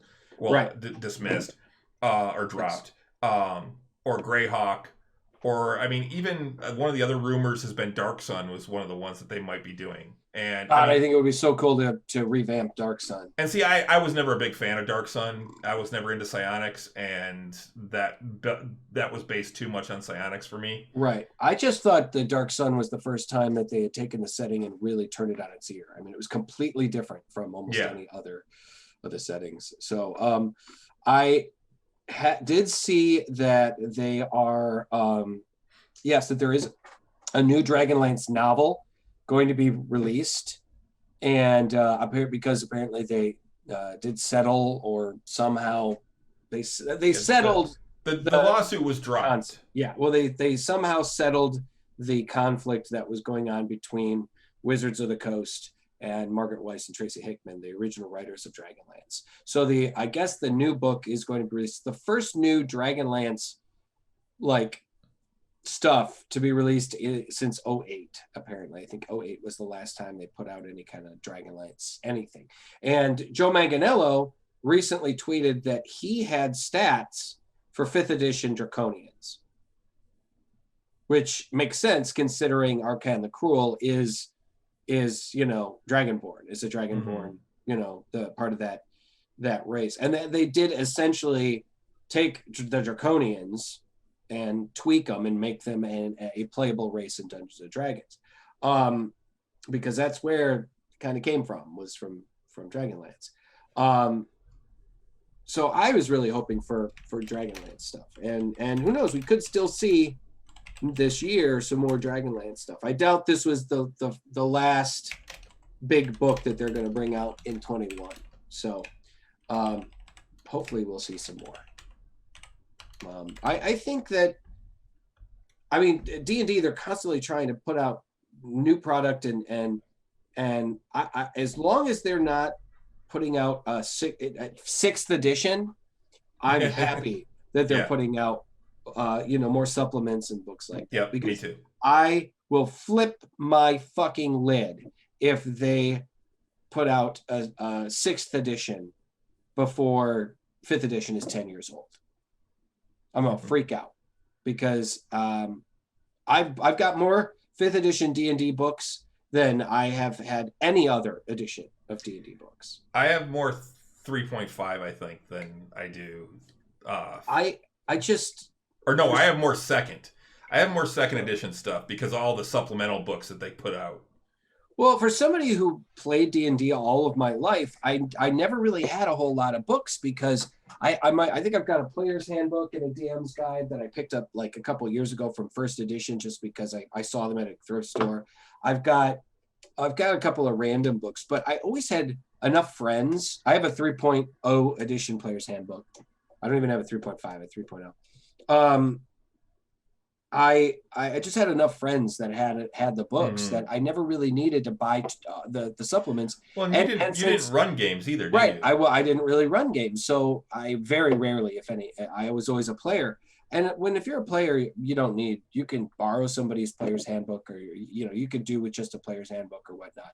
dismissed or dropped, or Greyhawk. Or, I mean, even one of the other rumors has been Dark Sun was one of the ones that they might be doing. And I think it would be so cool to revamp Dark Sun. And see, I was never a big fan of Dark Sun. I was never into psionics, and that was based too much on psionics for me. Right. I just thought the Dark Sun was the first time that they had taken the setting and really turned it on its ear. I mean, it was completely different from almost any other of the settings. So I did see that they are, that there is a new Dragonlance novel going to be released, and because apparently they did settle, or somehow they settled. The lawsuit was dropped. They somehow settled the conflict that was going on between Wizards of the Coast and Margaret Weiss and Tracy Hickman, the original writers of Dragonlance. So I guess the new book is going to be released, the first new Dragonlance stuff to be released since 2008, apparently. I think 2008 was the last time they put out any kind of Dragonlance anything. And Joe Manganiello recently tweeted that he had stats for 5th edition Draconians, which makes sense considering Arcan the Cruel is Dragonborn, is a Dragonborn, the part of that race. And they did essentially take the Draconians and tweak them and make them a playable race in Dungeons and Dragons, because that's where it kind of came from, was from Dragonlance. So I was really hoping for Dragonlance stuff, and who knows, we could still see this year some more Dragonlance stuff. I doubt this was the last big book that they're going to bring out in 21. So hopefully we'll see some more. I think that, I mean, D&D, they're constantly trying to put out new product, and I as long as they're not putting out a 6th edition, I'm happy that they're putting out more supplements and books like that. Yeah, me too. I will flip my fucking lid if they put out a 6th edition before 5th edition is 10 years old. I'm gonna freak out, because I've got more 5th edition D&D books than I have had any other edition of D&D books. I have more 3.5, I think, than I do. I have more second. I have more second edition stuff because of all the supplemental books that they put out. Well, for somebody who played D&D all of my life, I never really had a whole lot of books because I think I've got a player's handbook and a DM's guide that I picked up like a couple of years ago from first edition just because I saw them at a thrift store. I've got a couple of random books, but I always had enough friends. I have a 3.0 edition player's handbook. I don't even have a 3.5, a 3.0. I just had enough friends that had the books that I never really needed to buy the supplements. Well, you didn't run games either, did right? You? I didn't really run games, so I very rarely, if any, I was always a player. And if you're a player, you can borrow somebody's player's handbook, or you could do with just a player's handbook or whatnot.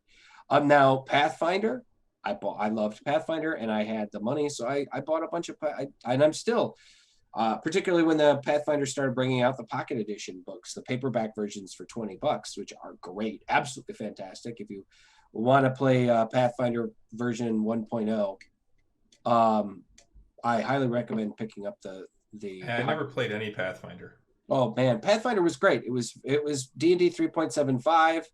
Now Pathfinder, I loved Pathfinder, and I had the money, so I bought a bunch of, and I'm still. Particularly when the Pathfinder started bringing out the pocket edition books, the paperback versions for $20, which are great, absolutely fantastic. If you want to play Pathfinder version 1.0, I highly recommend picking up the. I never played any Pathfinder. Oh man, Pathfinder was great. It was D&D 3.75.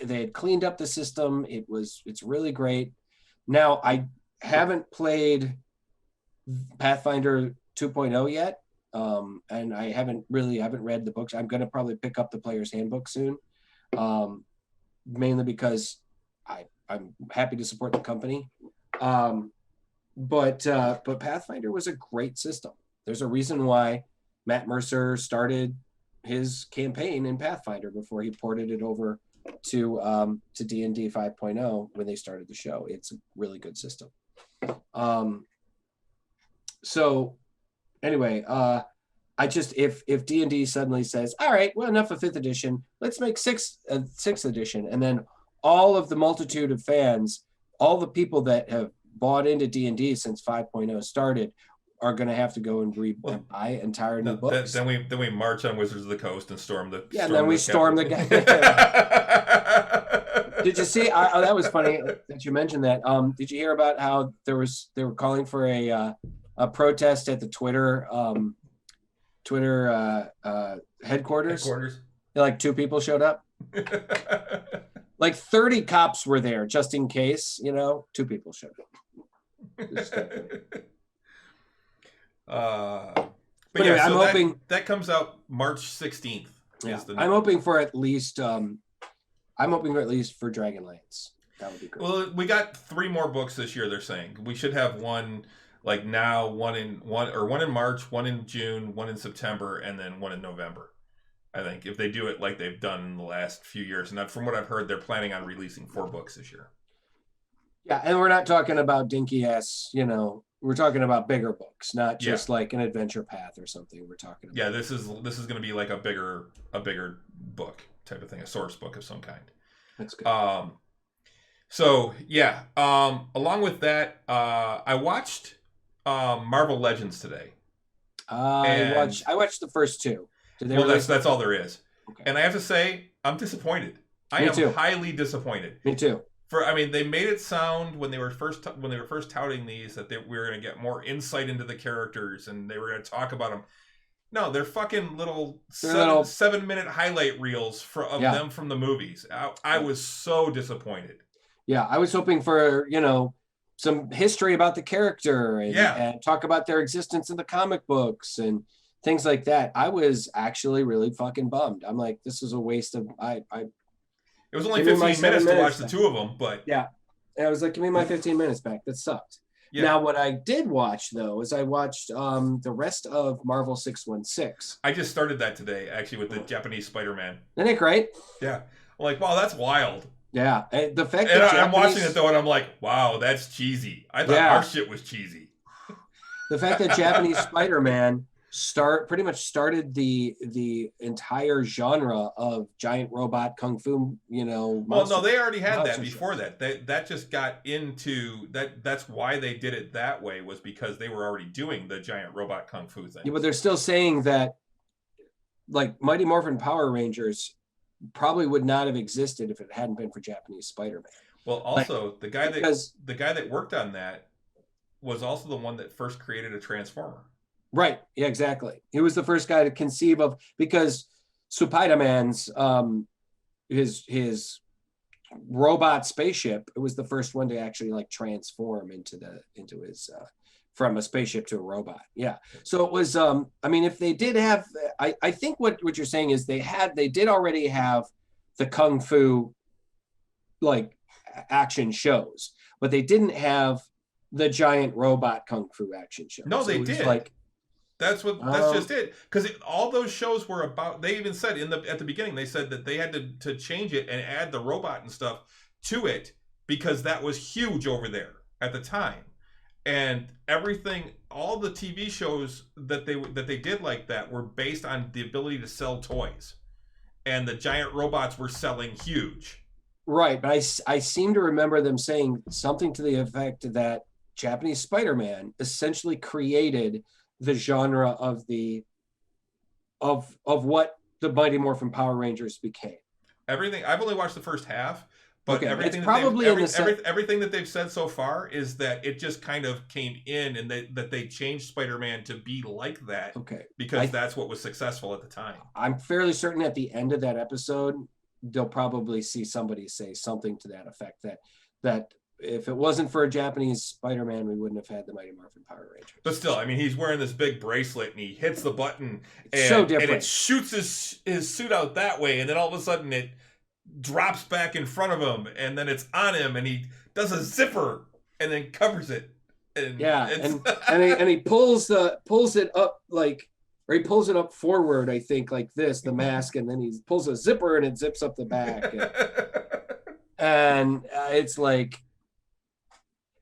They had cleaned up the system. It's really great. Now I haven't played Pathfinder 2.0 yet, and I haven't read the books. I'm going to probably pick up the player's handbook soon, mainly because I'm happy to support the company. But Pathfinder was a great system. There's a reason why Matt Mercer started his campaign in Pathfinder before he ported it over to D&D 5.0 when they started the show. It's a really good system. So anyway, if D&D suddenly says, all right, well, enough of 5th edition, let's make 6th edition. And then all of the multitude of fans, all the people that have bought into D&D since 5.0 started are going to have to go and buy entire new books. Then we march on Wizards of the Coast and storm the. Yeah, and then we storm the. Did you see? That was funny that you mentioned that. Did you hear about how they were calling for a protest at the Twitter headquarters? Like 2 people showed up. Like 30 cops were there just in case, 2 people showed up. But anyway, yeah, so I'm hoping that comes out March 16th. Yeah, I'm hoping for at least for Dragonlance. That would be great. Well, we got 3 more books this year. They're saying we should have one like now, one in March, one in June, one in September, and then one in November. I think if they do it like they've done in the last few years, and from what I've heard, they're planning on releasing 4 books this year. Yeah, and we're not talking about dinky ass, we're talking about bigger books, not just like an adventure path or something. We're talking about. Yeah, this is going to be like a bigger book type of thing, a source book of some kind. That's good. So yeah, along with that, I watched Marvel Legends today. I watched the first 2. That's all there is. Okay. And I have to say, I'm disappointed. I am highly disappointed. Me too. They made it sound when they were first touting these that we were going to get more insight into the characters and they were going to talk about them. No, they're fucking little 7-minute highlight reels of them from the movies. I was so disappointed. Yeah, I was hoping for some history about the character and talk about their existence in the comic books and things like that. I was actually really fucking bummed. I'm like, this is a waste of It was only 15 minutes to watch the 2 of them, but yeah. And I was like, give me my 15 minutes back. That sucked. Yeah. Now, what I did watch though is I watched the rest of Marvel 616. I just started that today, actually, with the Japanese Spider-Man. Isn't it great? Yeah. I'm like, wow, that's wild. Yeah. The fact that I'm watching it though, and I'm like, wow, that's cheesy. I thought our shit was cheesy. The fact that Japanese Spider-Man pretty much started the entire genre of giant robot kung fu, Well, no, they already had that monster before shows. that just got into that. That's why they did it that way, was because they were already doing the giant robot kung fu thing. Yeah, but they're still saying that, like, Mighty Morphin Power Rangers probably would not have existed if it hadn't been for Japanese Spider-Man. Well, also Like, the guy that worked on that was also the one that first created a Transformer. Right. Yeah, exactly. He was the first guy to conceive of, because Spider-Man's his robot spaceship, it was the first one to actually like transform into his from a spaceship to a robot. Yeah. So it was I mean, if they did have, I think what you're saying is they did already have the kung fu like action shows, but they didn't have the giant robot kung fu action shows. No, they did. Like, that's just it. Because all those shows were about. They even said at the beginning, they said that they had to change it and add the robot and stuff to it because that was huge over there at the time. And everything, all the TV shows that they did like that were based on the ability to sell toys, and the giant robots were selling huge. Right, but I seem to remember them saying something to the effect that Japanese Spider-Man essentially created the genre of what the Mighty Morphin Power Rangers became. Everything, I've only watched the first half, but okay, everything everything that they've said so far is that it just kind of came in, and that they changed Spider-Man to be like that. Okay, because that's what was successful at the time. I'm fairly certain at the end of that episode, they'll probably see somebody say something to that effect, that if it wasn't for a Japanese Spider-Man, we wouldn't have had the Mighty Morphin Power Rangers. But still, I mean, he's wearing this big bracelet, and he hits the button, and it shoots his suit out that way, and then all of a sudden it drops back in front of him, and then it's on him, and he does a zipper and then covers it. And and he pulls it up, like, or he pulls it up forward, I think, like this, the mask, and then he pulls a zipper and it zips up the back. And it's like,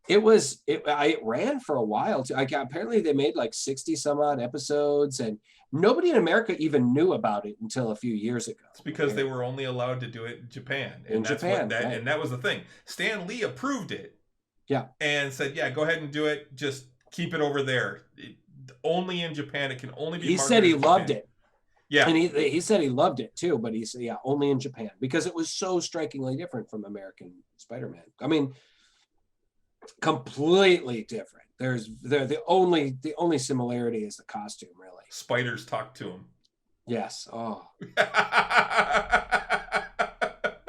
it ran for a while too. Apparently they made like 60 some odd episodes, and nobody in America even knew about it until a few years ago. It's because they were only allowed to do it in Japan. And that was the thing. Stan Lee approved it. Yeah. And said, yeah, go ahead and do it. Just keep it over there. Only in Japan. It can only be. He said he loved it. Yeah. And he said he loved it too, but he said, yeah, only in Japan, because it was so strikingly different from American Spider-Man. I mean, completely different. The only similarity is the costume, really. Spiders talk to him. Yes. Oh.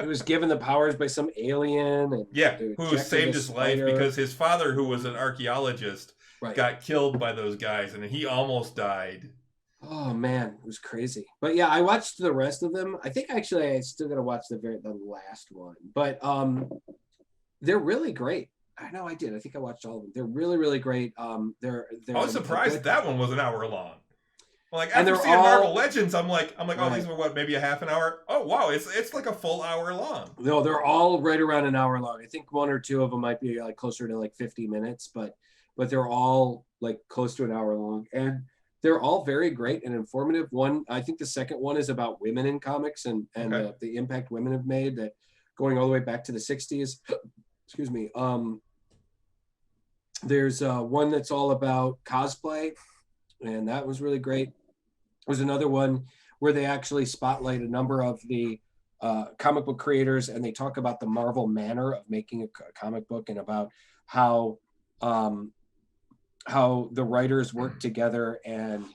He was given the powers by some alien, and who saved his life because his father, who was an archaeologist, got killed by those guys, and he almost died. Oh man, it was crazy. But yeah, I watched the rest of them. I think actually I still gotta watch the last one. But they're really great. I know I did. I think I watched all of them. They're really, really great. I was surprised that one was an hour long. Like, after seeing Marvel Legends, I'm like, oh, these were what, maybe a half an hour? Oh wow, it's like a full hour long. No, they're all right around an hour long. I think one or two of them might be like closer to like 50 minutes, but they're all like close to an hour long, and they're all very great and informative. One, I think the second one is about women in comics and the impact women have made, that going all the way back to the 60s. Excuse me. There's one that's all about cosplay, and that was really great. There's another one where they actually spotlight a number of the comic book creators, and they talk about the Marvel manner of making a comic book, and about how the writers work together and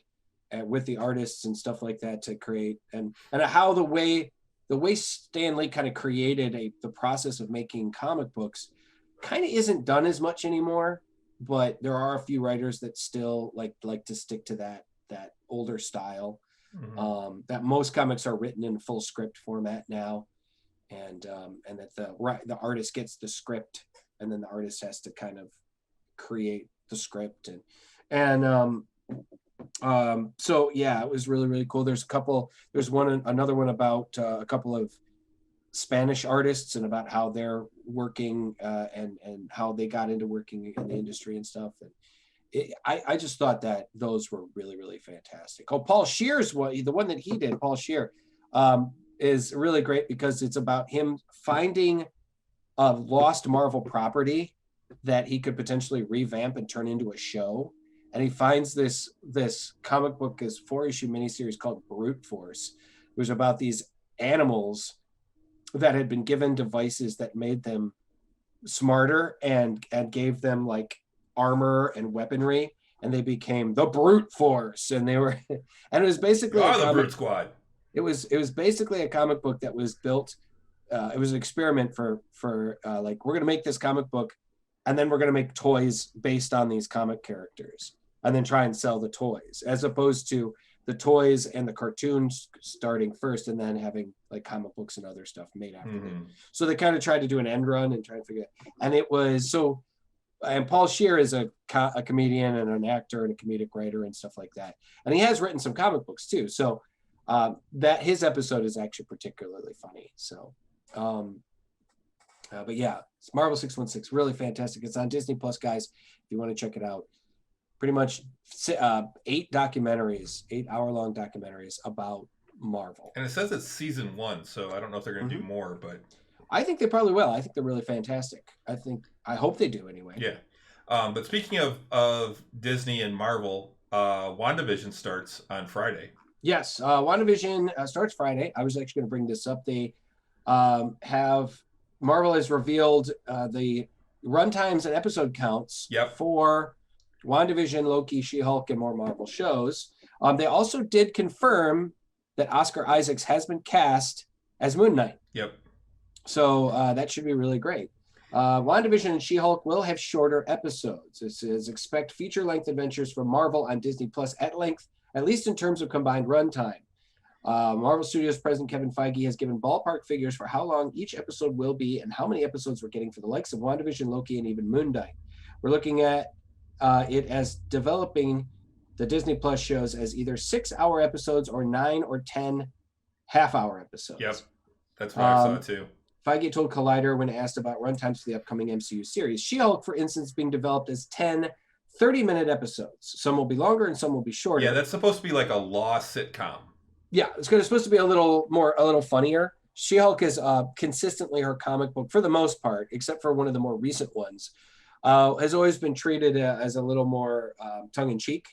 with the artists and stuff like that to create, and how the way Stan Lee kind of created the process of making comic books kind of isn't done as much anymore, but there are a few writers that still like to stick to that older style. Mm-hmm. That most comics are written in full script format now, and that the artist gets the script, and then the artist has to kind of create the script, so yeah, it was really, really cool. There's another one about a couple of Spanish artists and about how they're working and how they got into working in the industry and stuff. And I just thought that those were really, really fantastic. Oh, Paul Scheer's the one that he did, Paul Scheer, is really great because it's about him finding a lost Marvel property that he could potentially revamp and turn into a show. And he finds this comic book, this 4-issue miniseries called Brute Force, which was about these animals that had been given devices that made them smarter and gave them like armor and weaponry, and they became the Brute Force. And they were, and it was basically the Brute Squad. It was basically a comic book that was built. It was an experiment for like, we're going to make this comic book, and then we're going to make toys based on these comic characters, and then try and sell the toys, as opposed to the toys and the cartoons starting first and then having like comic books and other stuff made after that. So they kind of tried to do an end run and try to figure it out. And it was so, and Paul Scheer is a comedian and an actor and a comedic writer and stuff like that. And he has written some comic books too. So that his episode is actually particularly funny. So, but yeah, it's Marvel 616, really fantastic. It's on Disney Plus, guys, if you want to check it out. Pretty much 8 hour-long documentaries about Marvel. And it says it's season 1, so I don't know if they're going to do more, but I think they probably will. I think they're really fantastic. I hope they do anyway. Yeah. But speaking of Disney and Marvel, WandaVision starts on Friday. Yes, WandaVision starts Friday. I was actually going to bring this up. They Marvel has revealed the runtimes and episode counts for WandaVision, Loki, She-Hulk, and more Marvel shows. They also did confirm that Oscar Isaacs has been cast as Moon Knight. Yep. So that should be really great. WandaVision and She-Hulk will have shorter episodes. This is expect feature-length adventures from Marvel on Disney Plus at length, at least in terms of combined runtime. Marvel Studios President Kevin Feige has given ballpark figures for how long each episode will be and how many episodes we're getting for the likes of WandaVision, Loki, and even Moon Knight. We're looking at it as developing the Disney Plus shows as either 6-hour episodes or 9 or 10 half-hour episodes. Yep, that's what I saw too. Feige told Collider when asked about runtimes for the upcoming MCU series. She-Hulk, for instance, being developed as 10 30-minute episodes. Some will be longer and some will be shorter. Yeah, that's supposed to be like a law sitcom. Yeah, it's supposed to be a little funnier. She-Hulk is consistently her comic book for the most part, except for one of the more recent ones. Has always been treated as a little more tongue-in-cheek.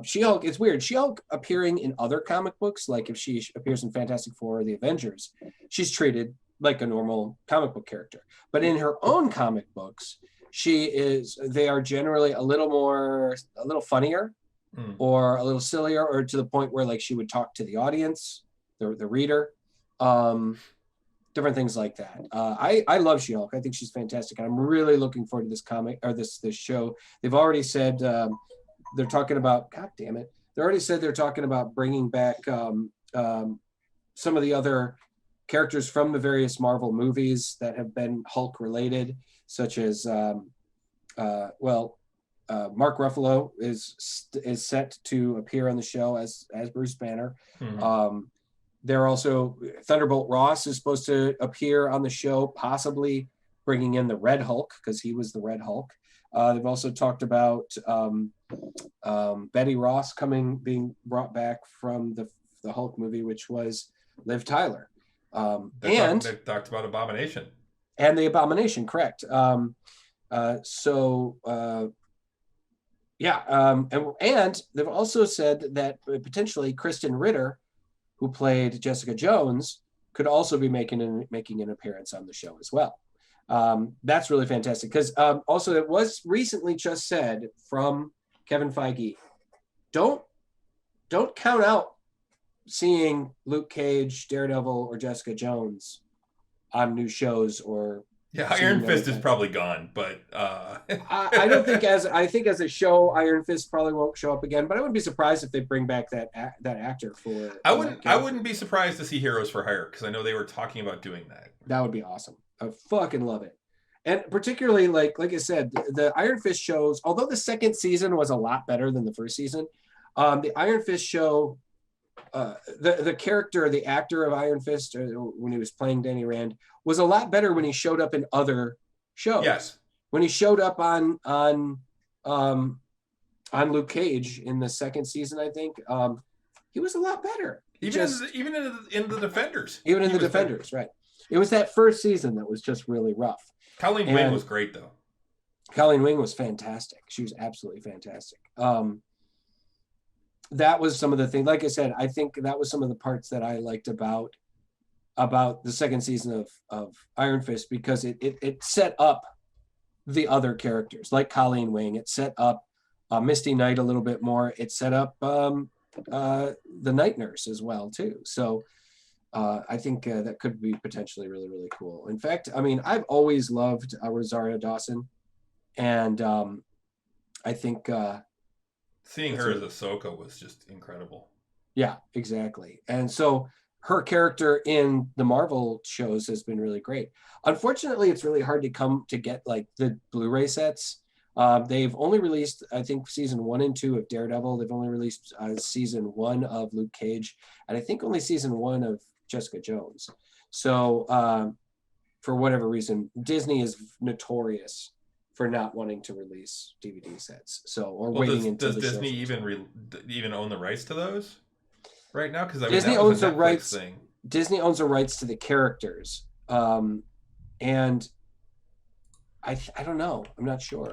She-Hulk, it's weird. She-Hulk appearing in other comic books, like if she appears in Fantastic Four or the Avengers, she's treated like a normal comic book character. But in her own comic books, they are generally a little funnier or a little sillier, or to the point where like she would talk to the audience, the reader. Different things like that. I love She-Hulk. I think she's fantastic. And I'm really looking forward to this comic or this show. They've already said they're talking about, God damn it. They already said they're talking about bringing back some of the other characters from the various Marvel movies that have been Hulk related, such as, Mark Ruffalo is set to appear on the show as Bruce Banner. They're also, Thunderbolt Ross is supposed to appear on the show, possibly bringing in the Red Hulk, because he was the Red Hulk. They've also talked about Betty Ross being brought back from the Hulk movie, which was Liv Tyler. They talked about Abomination. And the Abomination, correct. And they've also said that potentially Kristen Ritter, who played Jessica Jones, could also be making an appearance on the show as well. That's really fantastic because also it was recently just said from Kevin Feige, don't count out seeing Luke Cage, Daredevil, or Jessica Jones on new shows or. Yeah, Iron Fist is probably gone, but I don't think as a show, Iron Fist probably won't show up again. But I wouldn't be surprised if they bring back that actor for. I wouldn't be surprised to see Heroes for Hire because I know they were talking about doing that. That would be awesome. I fucking love it, and particularly like I said, the Iron Fist shows. Although the second season was a lot better than the first season, the Iron Fist show. The character, the actor of Iron Fist, when he was playing Danny Rand, was a lot better when he showed up in other shows. Yes. When he showed up on on Luke Cage in the second season, I think, he was a lot better. Even in the Defenders. Even in the Defenders, better. Right. It was that first season that was just really rough. Colleen Wing was great, though. Colleen Wing was fantastic. She was absolutely fantastic. That was some of the things, like I said, I think that was some of the parts that I liked about the second season of Iron Fist, because it set up the other characters like Colleen Wing. It set up Misty Knight a little bit more. It set up the Night Nurse as well too. So I think that could be potentially really, really cool. In fact, I mean, I've always loved Rosario Dawson, and I think seeing her as Ahsoka was just incredible. Yeah, exactly. And so her character in the Marvel shows has been really great. Unfortunately, it's really hard to get like the Blu-ray sets. They've only released, I think, season 1 and 2 of Daredevil. They've only released season 1 of Luke Cage, and I think only season 1 of Jessica Jones. So for whatever reason, Disney is notorious for not wanting to release DVD sets. So waiting until does Disney even own the rights to those right now? Because Disney owns the rights. Disney owns the rights to the characters, and I don't know. I'm not sure.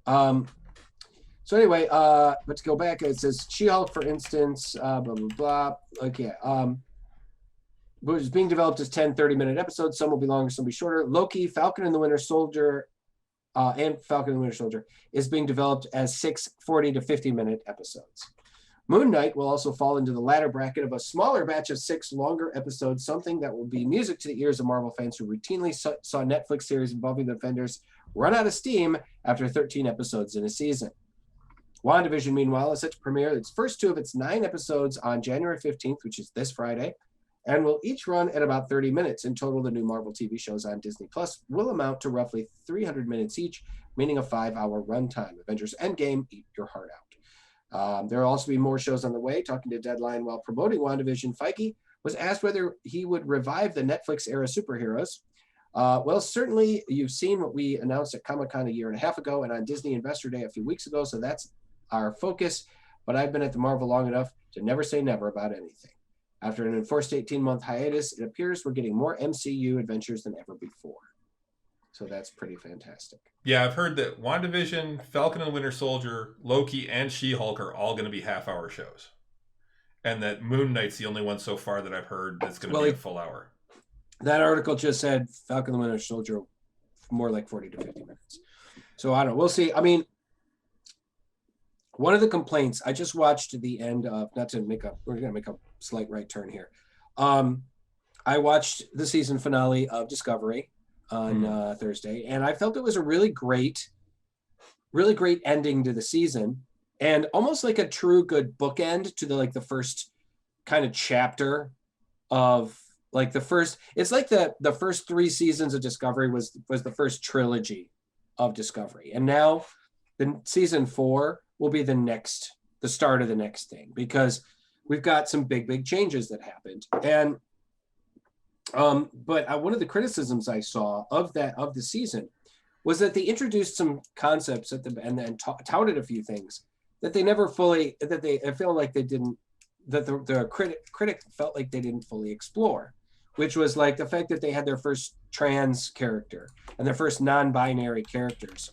So anyway, but to go back, it says She-Hulk, for instance, blah, blah, blah. Okay. Which is being developed as 10, 30-minute episodes. Some will be longer, some will be shorter. Loki, Falcon and the Winter Soldier, and Falcon and the Winter Soldier is being developed as 6 40 to 50-minute episodes. Moon Knight will also fall into the latter bracket of a smaller batch of 6 longer episodes, something that will be music to the ears of Marvel fans who routinely saw Netflix series involving the Defenders run out of steam after 13 episodes in a season. WandaVision, meanwhile, is set to premiere its first 2 of its 9 episodes on January 15th, which is this Friday, and will each run at about 30 minutes. In total, the new Marvel TV shows on Disney Plus will amount to roughly 300 minutes each, meaning a 5-hour runtime. Avengers Endgame, eat your heart out. There will also be more shows on the way. Talking to Deadline while promoting WandaVision, Feige was asked whether he would revive the Netflix-era superheroes. Well, certainly you've seen what we announced at Comic-Con a year and a half ago and on Disney Investor Day a few weeks ago, so that's our focus. But I've been at the Marvel long enough to never say never about anything. After an enforced 18-month hiatus, it appears we're getting more MCU adventures than ever before. So that's pretty fantastic. Yeah, I've heard that WandaVision, Falcon and Winter Soldier, Loki, and She-Hulk are all going to be half-hour shows. And that Moon Knight's the only one so far that I've heard that's going to be a full hour. That article just said Falcon and Winter Soldier more like 40 to 50 minutes. So I don't know. We'll see. I mean, one of the complaints, I just watched the end of, we're going to make a slight right turn here. I watched the season finale of Discovery on Thursday, and I felt it was a really great ending to the season, and almost like a true good bookend to the first kind of chapter of like the first. It's like the first 3 seasons of Discovery was the first trilogy of Discovery, and now the season 4 will be the start of the next thing, because we've got some big changes that happened. And but one of the criticisms I saw of the season was that they introduced some concepts and then touted a few things that they never fully, I feel like they didn't, that the critic felt like they didn't fully explore, which was like the fact that they had their first trans character and their first non-binary characters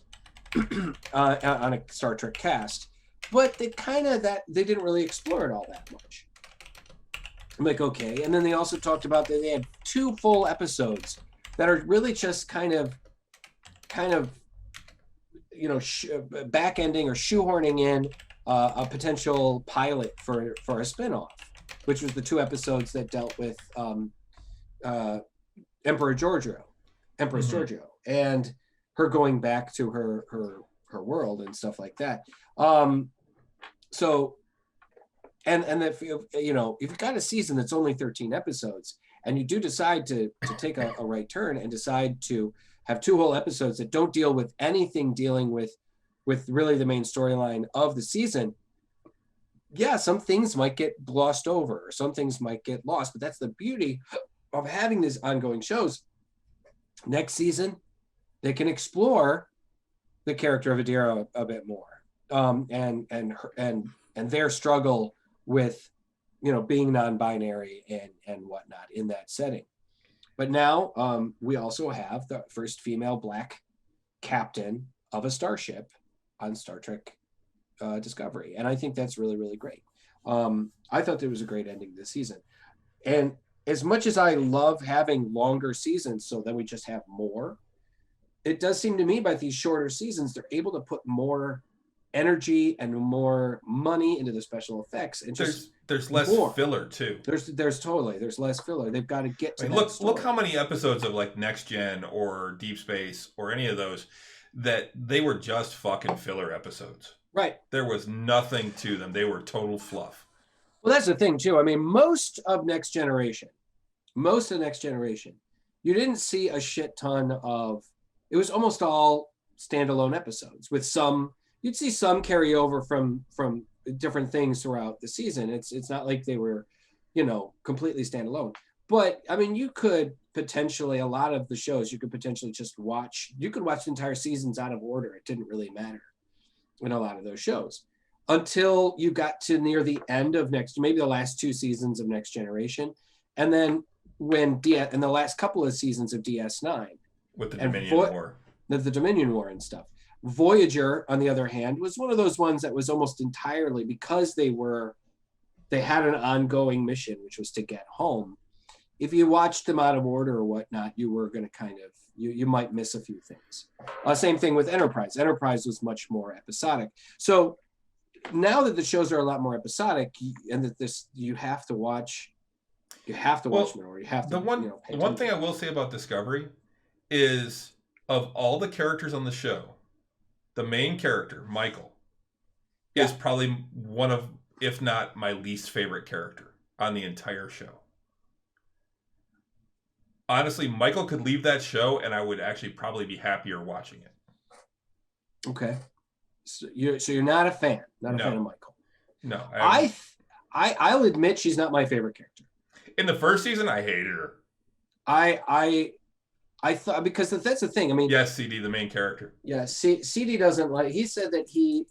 on a Star Trek cast, but they didn't really explore it all that much. I'm like, okay. And then they also talked about that they had 2 full episodes that are really just kind of back-ending or shoehorning in a potential pilot for a spinoff, which was the 2 episodes that dealt with Empress Giorgio, and her going back to her world and stuff like that. So, and if you've got a season that's only 13 episodes, and you do decide to take a right turn and decide to have 2 whole episodes that don't deal with anything dealing with really the main storyline of the season, yeah, some things might get glossed over, or some things might get lost. But that's the beauty of having these ongoing shows. Next season, they can explore the character of Adira a bit more. and their struggle with, being non-binary and whatnot in that setting. But now we also have the first female Black captain of a starship on Star Trek Discovery, and I think that's really, really great. I thought it was a great ending this season, and as much as I love having longer seasons so that we just have more, it does seem to me by these shorter seasons they're able to put more energy and more money into the special effects, and there's less filler too. There's less filler. They've got to get to look how many episodes of like Next Gen or Deep Space or any of those that they were just fucking filler episodes. Right. There was nothing to them. They were total fluff. Well, that's the thing too. I mean, most of Next Generation, you didn't see a shit ton of. It was almost all standalone episodes with some. You'd see some carryover from different things throughout the season. It's not like they were, completely standalone. But I mean, you could potentially, a lot of the shows you could potentially just watch. You could watch entire seasons out of order. It didn't really matter in a lot of those shows until you got to near the end of maybe the last 2 seasons of Next Generation, and then when and the last couple of seasons of DS9 with the Dominion War, the Dominion War and stuff. Voyager, on the other hand, was one of those ones that was almost entirely because they had an ongoing mission, which was to get home. If you watched them out of order or whatnot, you were going to kind of, you might miss a few things. Same thing with Enterprise. Enterprise was much more episodic. So now that the shows are a lot more episodic, and that you have to watch more. You have to. The one thing I will say about Discovery is, of all the characters on the show, the main character, Michael, is probably one of, if not my least favorite character on the entire show. Honestly, Michael could leave that show and I would actually probably be happier watching it. Okay. So you're not a fan, fan of Michael. No. I'll admit she's not my favorite character. In the first season, I hated her. I thought, because that's the thing. I mean, yes, CD, the main character. Yeah, CD doesn't like. He said that he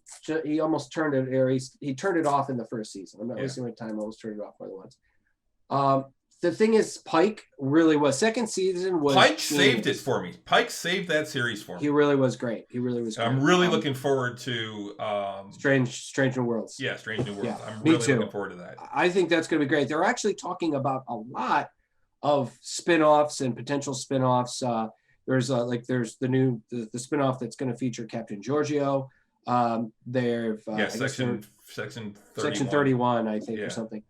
almost turned it, or he turned it off in the first season. I'm not wasting my time. I almost turned it off more than once. The thing is, Pike really was. Second season was. Pike saved it for me. Pike saved that series for me. He really was great. I'm really looking forward to Strange New Worlds. Yeah, Strange New Worlds. Yeah, I'm really looking forward to that. I think that's going to be great. They're actually talking about a lot of spin-offs and potential spin-offs. There's the spin-off that's going to feature Captain Giorgio. Section 31, I think, or something.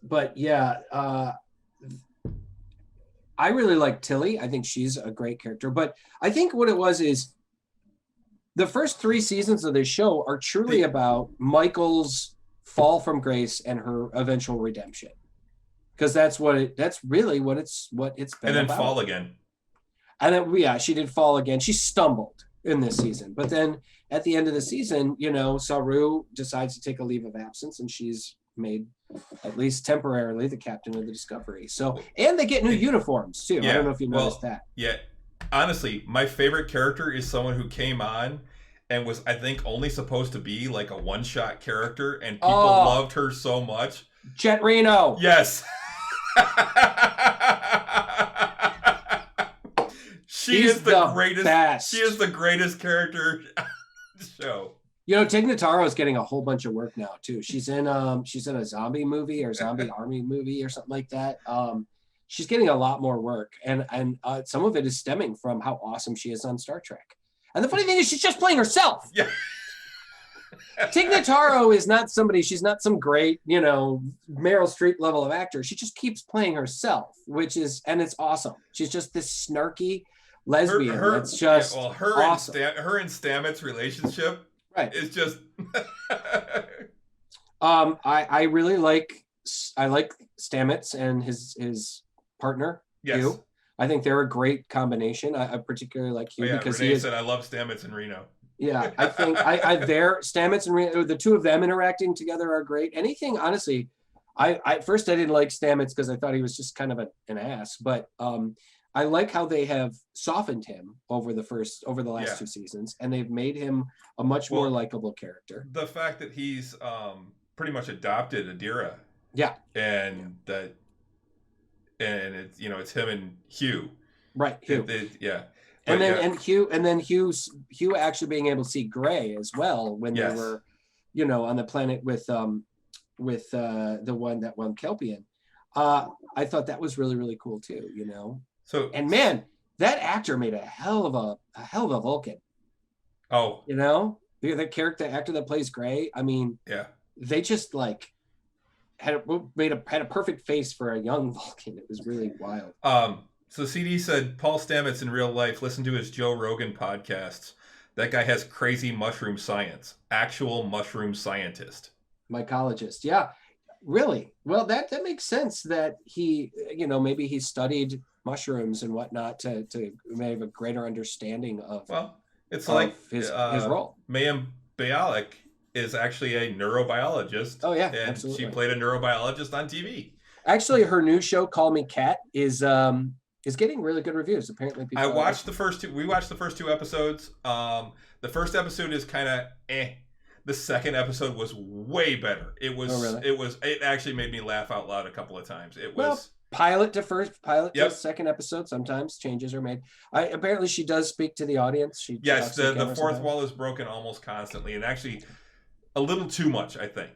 But yeah, I really like Tilly. I think she's a great character. But I think what it was is the first 3 seasons of this show are truly about Michael's fall from grace and her eventual redemption. Because that's really what it's been about. And then fall again. And then, she did fall again. She stumbled in this season. But then at the end of the season, Saru decides to take a leave of absence, and she's made, at least temporarily, the captain of the Discovery. So, and they get new uniforms too. I don't know if you noticed that. Yeah. Honestly, my favorite character is someone who came on and was, I think, only supposed to be like a one-shot character, and people loved her so much. Jet Reno. Yes. She is the greatest. Best. She is the greatest character on the show. Tig Notaro is getting a whole bunch of work now too. She's in a zombie movie or zombie army movie or something like that. She's getting a lot more work, and some of it is stemming from how awesome she is on Star Trek. And the funny thing is, she's just playing herself. Yeah. Tig Notaro is not somebody. She's not some great, Meryl Streep level of actor. She just keeps playing herself, and it's awesome. She's just this snarky lesbian. That's just awesome. Her and Stamets' relationship. Right. It's just. I really like Stamets and his partner. Yes. Hugh. I think they're a great combination. I particularly like Hugh because Renee said I love Stamets and Reno. Yeah, I think Stamets and Reno, the two of them interacting together are great. Anything, honestly, I at first I didn't like Stamets because I thought he was just kind of an ass, but I like how they have softened him over the last two seasons, and they've made him a much more likable character. The fact that he's pretty much adopted Adira. Yeah. And it's it's him and Hugh. Right, Hugh. But and then Hugh actually being able to see Gray as well when they were, on the planet with the one that won Kelpian. I thought that was really, really cool too, So, and man, that actor made a hell of a Vulcan. Oh, the actor that plays Gray. I mean, they just like had a perfect face for a young Vulcan. It was really wild. So CD said Paul Stamets in real life. Listen to his Joe Rogan podcasts. That guy has crazy mushroom science. Actual mushroom scientist. Mycologist, yeah. Really? Well, that makes sense that he, maybe he studied mushrooms and whatnot to have a greater understanding of. Well, it's like his role. Mayim Bialik is actually a neurobiologist. Oh yeah, and absolutely. She played a neurobiologist on TV. Actually, her new show, Call Me Kat, is getting really good reviews. Apparently, people. We watched the first two episodes. The first episode is kind of eh. The second episode was way better. It was. Oh, really? It actually made me laugh out loud a couple of times. It was pilot to second episode. Sometimes changes are made. Apparently, she does speak to the audience. Yes, the fourth wall is broken almost constantly, and actually a little too much. I think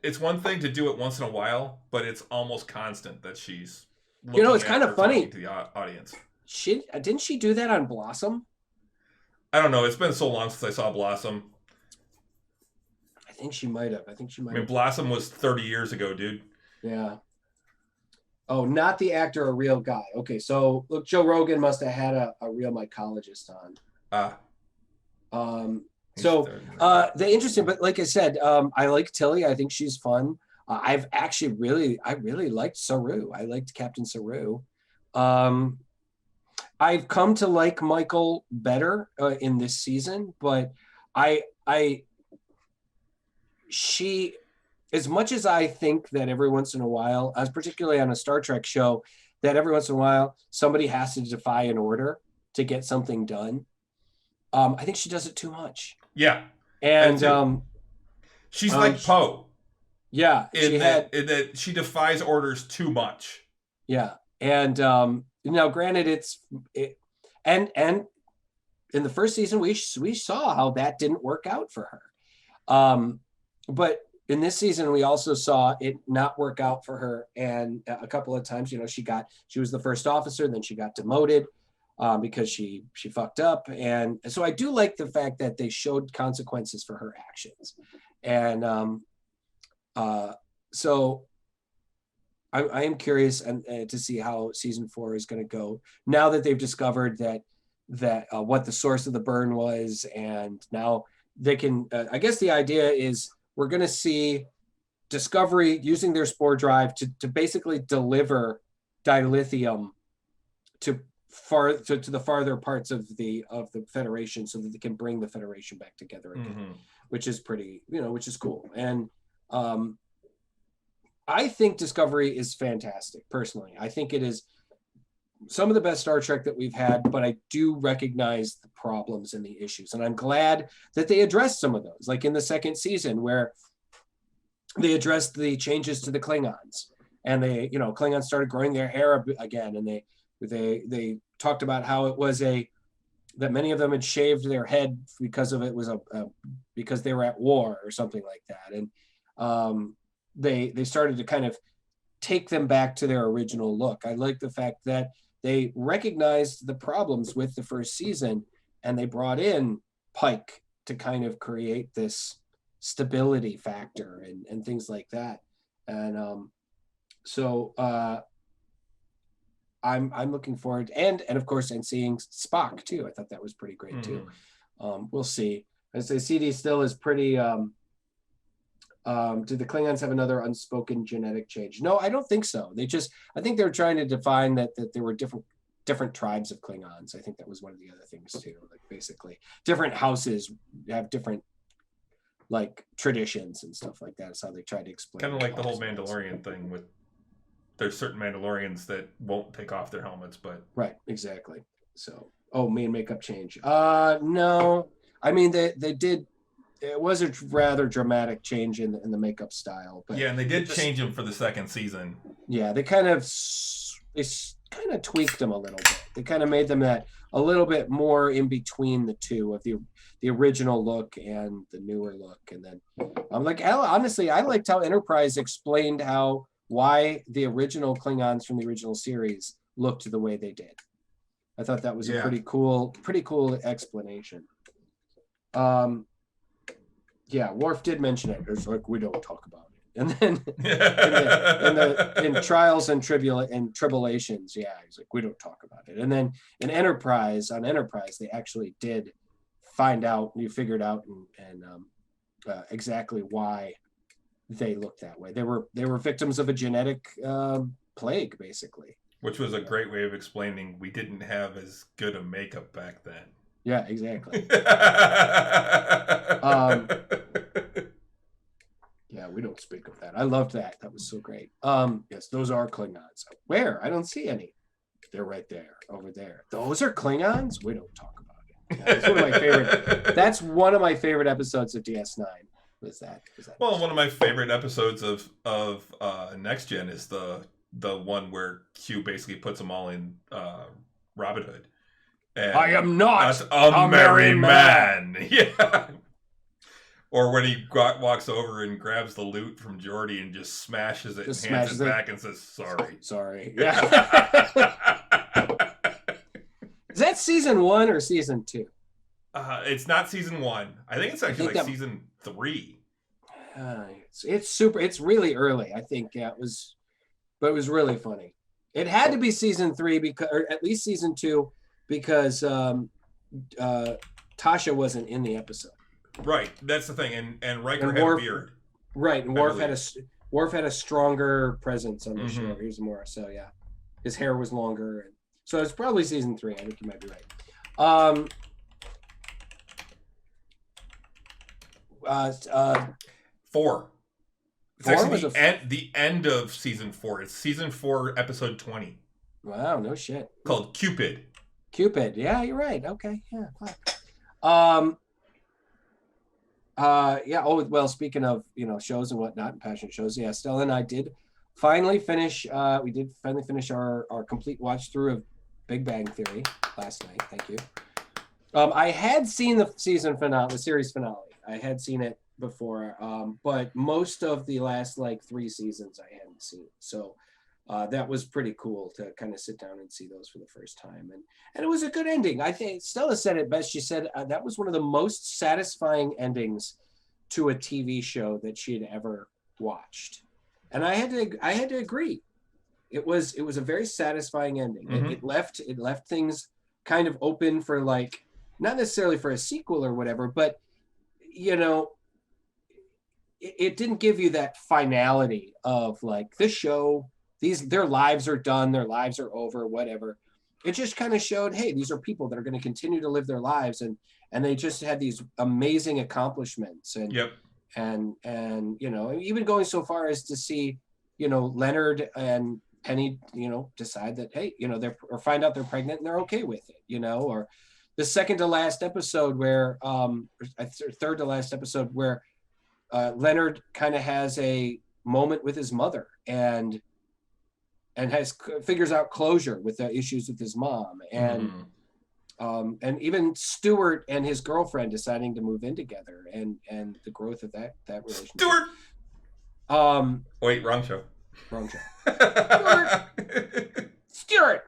it's one thing to do it once in a while, but it's almost constant that she's. It's kind of funny to the audience. Didn't she do that on Blossom? I don't know. It's been so long since I saw Blossom. I think she might have. I mean, Blossom was 30 years ago, dude. Yeah. Oh, not the actor, a real guy. Okay, so look, Joe Rogan must have had a real mycologist on. The interesting, but like I said, I like Tilly. I think she's fun. I really liked Saru. I liked Captain Saru. I've come to like Michael better in this season, but she, as much as I think that every once in a while, as particularly on a Star Trek show, that every once in a while somebody has to defy an order to get something done. I think she does it too much. Yeah, and she's like Poe. Yeah, in that she defies orders too much. Yeah, and now granted, and in the first season we saw how that didn't work out for her, but in this season we also saw it not work out for her, and a couple of times, she was the first officer, then she got demoted. Because she fucked up, and so I do like the fact that they showed consequences for her actions, and so I am curious to see how season 4 is going to go now that they've discovered that what the source of the burn was, and now they can. I guess the idea is we're going to see Discovery using their spore drive to basically deliver dilithium to the farther parts of the Federation, so that they can bring the Federation back together again, which is pretty, which is cool. And I think Discovery is fantastic. Personally, I think it is some of the best Star Trek that we've had, but I do recognize the problems and the issues, and I'm glad that they addressed some of those, like in the second season where they addressed the changes to the Klingons, and they, Klingons started growing their hair again, and they talked about how it was that many of them had shaved their head because of it was because they were at war or something like that, and they started to kind of take them back to their original look. I like the fact that they recognized the problems with the first season, and they brought in Pike to kind of create this stability factor and things like that, and so I'm looking forward, and of course, and seeing Spock too. I thought that was pretty great too. We'll see. As I say, CD still is pretty. Do the Klingons have another unspoken genetic change? No, I don't think so. I think they were trying to define that there were different tribes of Klingons. I think that was one of the other things too. Like basically, different houses have different like traditions and stuff like that. That's how they tried to explain. Kind of like the whole Mandalorian thing with there's certain Mandalorians that won't take off their helmets, but right, exactly. So, main makeup change. No, I mean they did. It was a rather dramatic change in the makeup style, but yeah, and they did change him for the second season. Yeah, they kind of tweaked them a little bit. They kind of made them that a little bit more in between the two of the original look and the newer look. And then I'm like, honestly, I liked how Enterprise explained why the original Klingons from the original series looked the way they did. I thought that was a pretty cool explanation. Yeah, Worf did mention it. It's like, we don't talk about it. And then in Trials and Tribulations, yeah, he's like, we don't talk about it. And then in Enterprise, they actually did figured out and exactly why they looked that way. They were victims of a genetic plague, basically. Which was a great way of explaining we didn't have as good a makeup back then. Yeah, exactly. Yeah, we don't speak of that. I loved that. That was so great. Yes, those are Klingons. Where? I don't see any. They're right there, over there. Those are Klingons? We don't talk about it. Yeah, that's one of my favorite. That's one of my favorite episodes of DS9. Was that well, one of my favorite episodes of Next Gen is the one where Q basically puts them all in Robin Hood. And I am not a merry man. Yeah. Or when he walks over and grabs the loot from Geordi and just smashes it and hands it back and says, sorry. Sorry. Yeah. Is that season 1 or season 2? It's not season 1. I think it's actually season 3. It's really early, I think. Yeah, but it was really funny. It had to be season 3 or at least season 2 because Tasha wasn't in the episode. Right, that's the thing, and Riker had a beard. Right, and Worf had a stronger presence on the show. He was more so, yeah. His hair was longer, and so it's probably season 3. I think you might be right. 4. It's actually the end of season 4. It's season 4, episode 20. Wow, no shit. Called Cupid. Yeah, you're right. Okay, yeah. Yeah. Oh, well, speaking of, shows and whatnot and passionate shows. Yeah. Stella and I did finally finish. We did finally finish our complete watch through of Big Bang Theory last night. Thank you. I had seen the series finale. I had seen it before. But most of the last 3 seasons I hadn't seen. So that was pretty cool to kind of sit down and see those for the first time. And it was a good ending. I think Stella said it best. She said that was one of the most satisfying endings to a TV show that she had ever watched. And I had to agree. It was a very satisfying ending. Mm-hmm. It left things kind of open for not necessarily for a sequel or whatever, but it didn't give you that finality of this show, their lives are done, their lives are over, whatever. It just kind of showed, hey, these are people that are going to continue to live their lives, and they just had these amazing accomplishments, and yep. and even going so far as to see, Leonard and Penny, decide that, hey, or find out they're pregnant and they're okay with it, or the second to last episode where, third to last episode where Leonard kind of has a moment with his mother and figures out closure with the issues with his mom, and even Stuart and his girlfriend deciding to move in together, and the growth of that relationship. Stuart. Wait, wrong show. Stuart.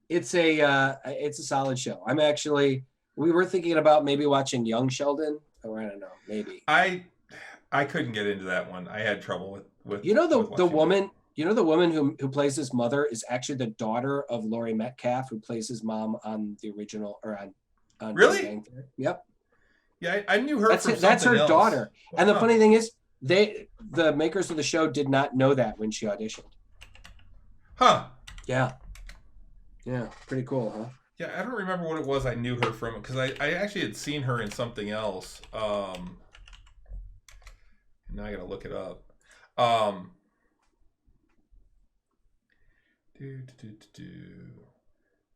It's a solid show. We were thinking about maybe watching Young Sheldon, or I don't know, maybe. I couldn't get into that one. I had trouble with the woman. The woman who plays his mother is actually the daughter of Laurie Metcalf, who plays his mom on the original, or on really? Yep. Yeah, I knew her. That's her daughter. Wow. And the funny thing is, the makers of the show did not know that when she auditioned. Huh. Yeah. Yeah. Pretty cool, huh? Yeah, I don't remember what it was I knew her from, because I actually had seen her in something else. Now I gotta look it up.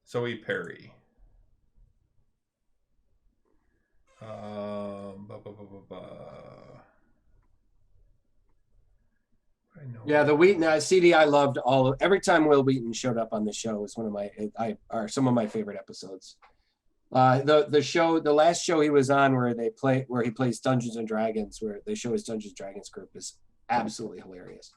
Zoe Perry. Ba, ba, ba, ba, ba. I know. Yeah, the Wheaton CD I loved every time Will Wheaton showed up on the show was one of my some of my favorite episodes. The last show he was on where he plays Dungeons and Dragons, where they show his Dungeons and Dragons group, is absolutely hilarious.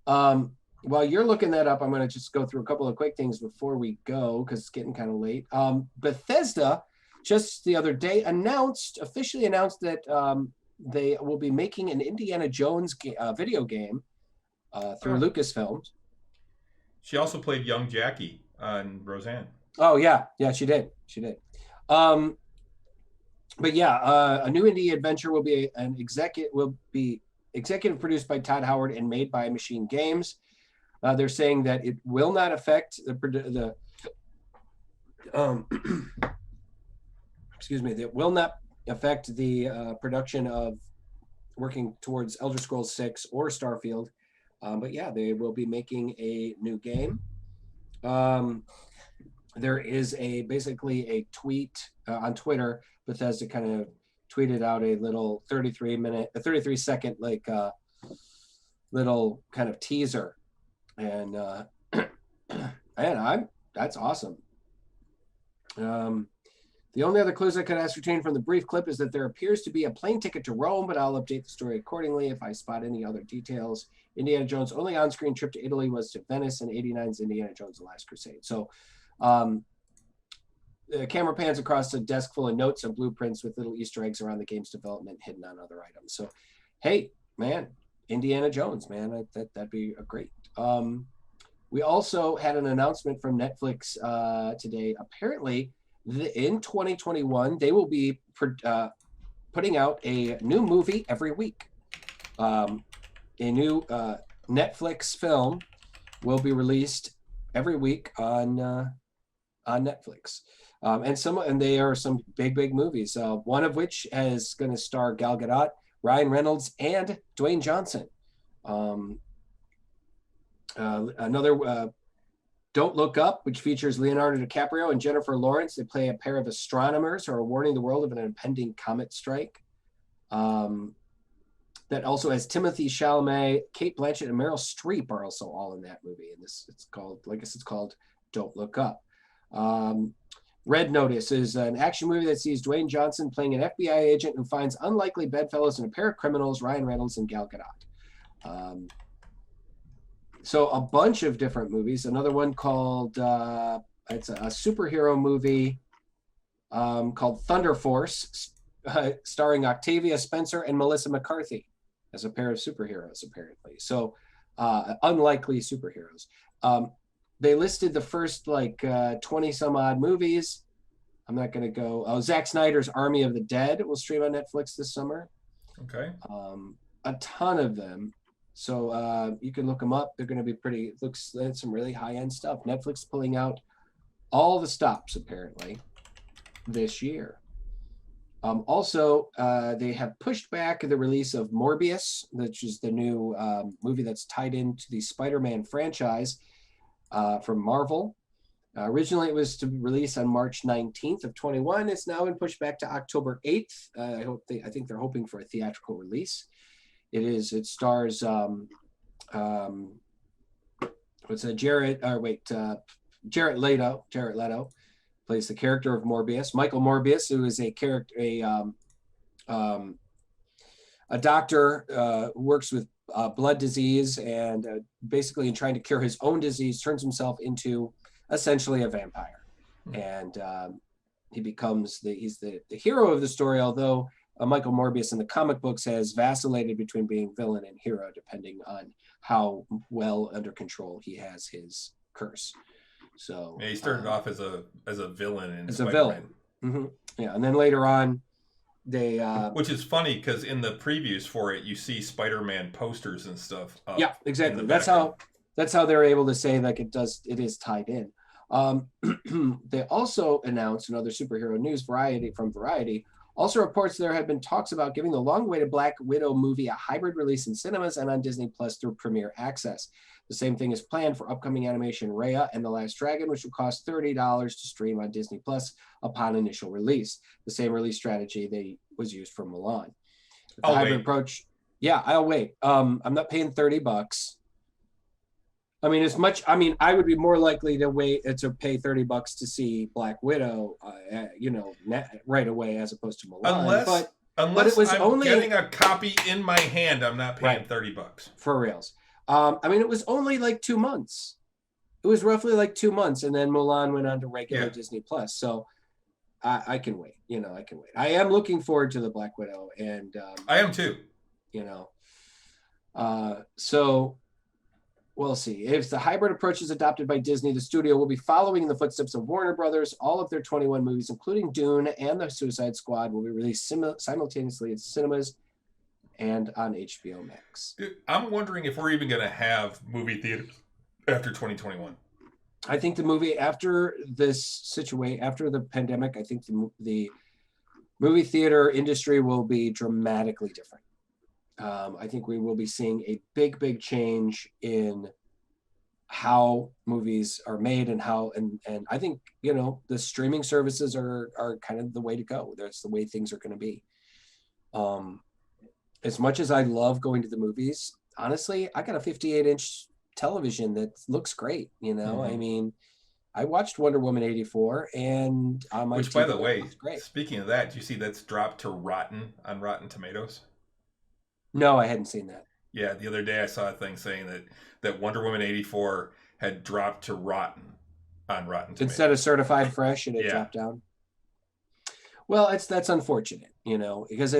While you're looking that up, I'm going to just go through a couple of quick things before we go, because it's getting kind of late. Bethesda just the other day officially announced that they will be making an Indiana Jones video game through Lucasfilms. She also played young Jackie on Roseanne. Oh yeah, she did. But yeah, a new indie adventure will be executive produced by Todd Howard and made by Machine Games. They're saying that it will not affect the that will not affect the production of working towards Elder Scrolls 6 or Starfield. But yeah, they will be making a new game. There is basically a tweet on Twitter. Bethesda kind of tweeted out a little 33-second little kind of teaser, and that's awesome. The only other clues I could ascertain from the brief clip is that there appears to be a plane ticket to Rome, but I'll update the story accordingly if I spot any other details. Indiana Jones' only on-screen trip to Italy was to Venice in '89's Indiana Jones: The Last Crusade. So the camera pans across a desk full of notes and blueprints with little Easter eggs around the game's development hidden on other items. So, hey, man, Indiana Jones, man, that'd be a great. We also had an announcement from Netflix today. Apparently, in 2021, they will be putting out a new movie every week. A new Netflix film will be released every week on Netflix. And they are some big movies. One of which is going to star Gal Gadot, Ryan Reynolds, and Dwayne Johnson. Another Don't Look Up, which features Leonardo DiCaprio and Jennifer Lawrence. They play a pair of astronomers who are warning the world of an impending comet strike. That also has Timothée Chalamet, Cate Blanchett, and Meryl Streep are also all in that movie. And it's called Don't Look Up. Red Notice is an action movie that sees Dwayne Johnson playing an FBI agent who finds unlikely bedfellows and a pair of criminals, Ryan Reynolds and Gal Gadot. So a bunch of different movies. Another one called, it's a superhero movie called Thunder Force, starring Octavia Spencer and Melissa McCarthy as a pair of superheroes, apparently. So unlikely superheroes. They listed the first 20 some odd movies. I'm not going to go. Zack Snyder's Army of the Dead will stream on Netflix this summer. Okay. A ton of them. So you can look them up. They're going to be pretty, looks like some really high-end stuff. Netflix pulling out all the stops, apparently, this year. Also, they have pushed back the release of Morbius, which is the new movie that's tied into the Spider-Man franchise from Marvel. Originally, it was to release on March 19th of 21. It's now been pushed back to October 8th. I think they're hoping for a theatrical release. It stars Jared Leto plays the character of Morbius. Michael Morbius, who is a doctor who works with blood disease, and basically in trying to cure his own disease, turns himself into essentially a vampire. And he becomes he's the hero of the story, although Michael Morbius in the comic books has vacillated between being villain and hero, depending on how well under control he has his curse. So yeah, he started off as a villain in as Spider-Man. a villain. Mm-hmm. Yeah, and then later on, they which is funny because in the previews for it, you see Spider-Man posters and stuff. Yeah, exactly. That's how they're able to say it is tied in. They also announced another superhero news. Variety also reports there had been talks about giving the long-awaited Black Widow movie a hybrid release in cinemas and on Disney Plus through Premiere Access. The same thing is planned for upcoming animation Raya and the Last Dragon, which will cost $30 to stream on Disney Plus upon initial release. The same release strategy was used for Mulan. The hybrid approach. Yeah, I'll wait. I'm not paying $30. I mean, I would be more likely to pay $30 to see Black Widow, right away as opposed to Mulan. Unless it was getting a copy in my hand, I'm not paying $30. For reals. It was only like 2 months. It was roughly like 2 months, and then Mulan went on to regular Disney Plus. So I can wait. I can wait. I am looking forward to the Black Widow, and I am too. So we'll see. If the hybrid approach is adopted by Disney, the studio will be following in the footsteps of Warner Brothers. All of their 21 movies, including Dune and The Suicide Squad, will be released simultaneously in cinemas and on HBO Max. Dude, I'm wondering if we're even going to have movie theaters after 2021. I think the movie after this situation, after the pandemic, I think the movie theater industry will be dramatically different. I think we will be seeing a big change in how movies are made and and I think, the streaming services are kind of the way to go. That's the way things are going to be. As much as I love going to the movies, honestly, I got a 58-inch television that looks great. I mean, I watched Wonder Woman 84 and on my Which, TV, by the way, great. Speaking of that, do you see that's dropped to Rotten on Rotten Tomatoes? No, I hadn't seen that. Yeah, the other day I saw a thing saying that Wonder Woman 84 had dropped to Rotten on Rotten Tomatoes. Instead of certified fresh, and it dropped down. Well, that's unfortunate, because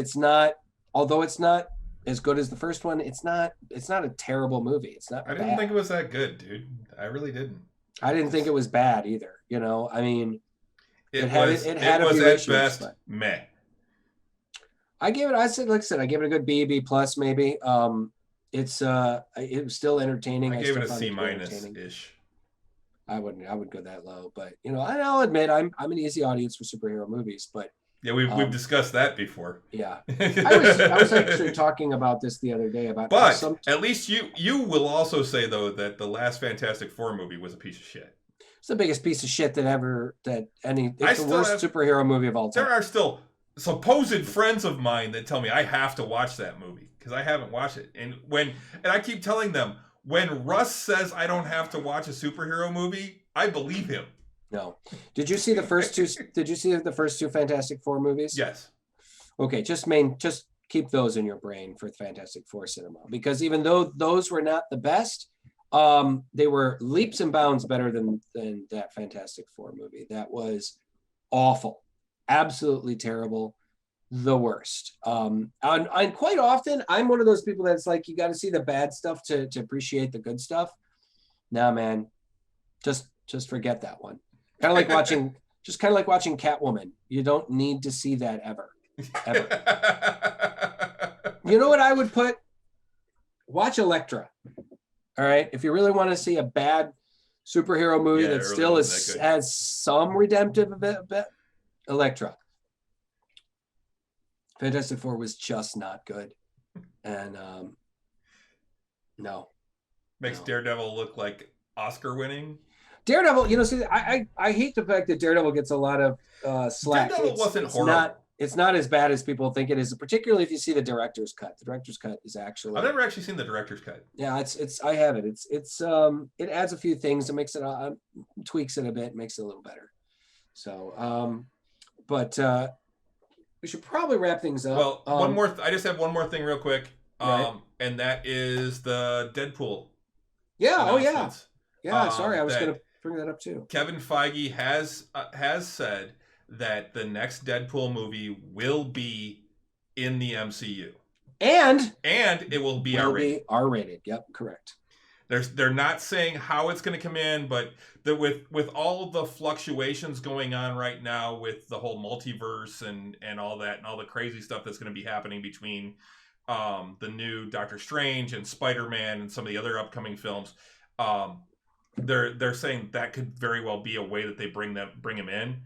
although it's not as good as the first one, it's not a terrible movie. It's not. I didn't think it was that good, dude. I really didn't. I didn't think it was bad either. I mean, it had a few issues, at best meh. I gave it a good B plus maybe. It was still entertaining. I gave it a C- ish. I would go that low, but I'll admit I'm an easy audience for superhero movies, but yeah, we've discussed that before. Yeah, I was actually talking about this the other day but at least you will also say though that the last Fantastic Four movie was a piece of shit. It's the biggest piece of shit it's the worst superhero movie of all time. There are still supposed friends of mine that tell me I have to watch that movie because I haven't watched it, and I keep telling them when Russ says I don't have to watch a superhero movie, I believe him. No. Did you see the first two? Did you see the first two Fantastic Four movies? Yes. Okay, just keep those in your brain for Fantastic Four cinema, because even though those were not the best, they were leaps and bounds better than that Fantastic Four movie. That was awful, absolutely terrible, the worst. And quite often, I'm one of those people that's like, you got to see the bad stuff to appreciate the good stuff. Nah, man, just forget that one. Kind of like watching Catwoman. You don't need to see that ever. You know what I would put? Watch Elektra. All right. If you really want to see a bad superhero movie that still has some redemptive a bit, Elektra. Fantastic Four was just not good. And no. Makes Daredevil look like Oscar winning. Daredevil, see, I hate the fact that Daredevil gets a lot of slack. Daredevil wasn't horrible. It's not as bad as people think it is, particularly if you see the director's cut. The director's cut is actually. I've never actually seen the director's cut. Yeah, I have it. It adds a few things. It makes it tweaks it a bit, makes it a little better. So, but we should probably wrap things up. Well, I just have one more thing real quick, right. And that is the Deadpool. Yeah. Oh yeah. Yeah. Sorry, I was going to bring that up too. Kevin Feige has said that the next Deadpool movie will be in the MCU, and it will be R-rated. R-rated. Yep, correct. They're not saying how it's going to come in, but with all the fluctuations going on right now with the whole multiverse and all that and all the crazy stuff that's going to be happening between the new Doctor Strange and Spider-Man and some of the other upcoming films. they're saying that could very well be a way that they bring him in.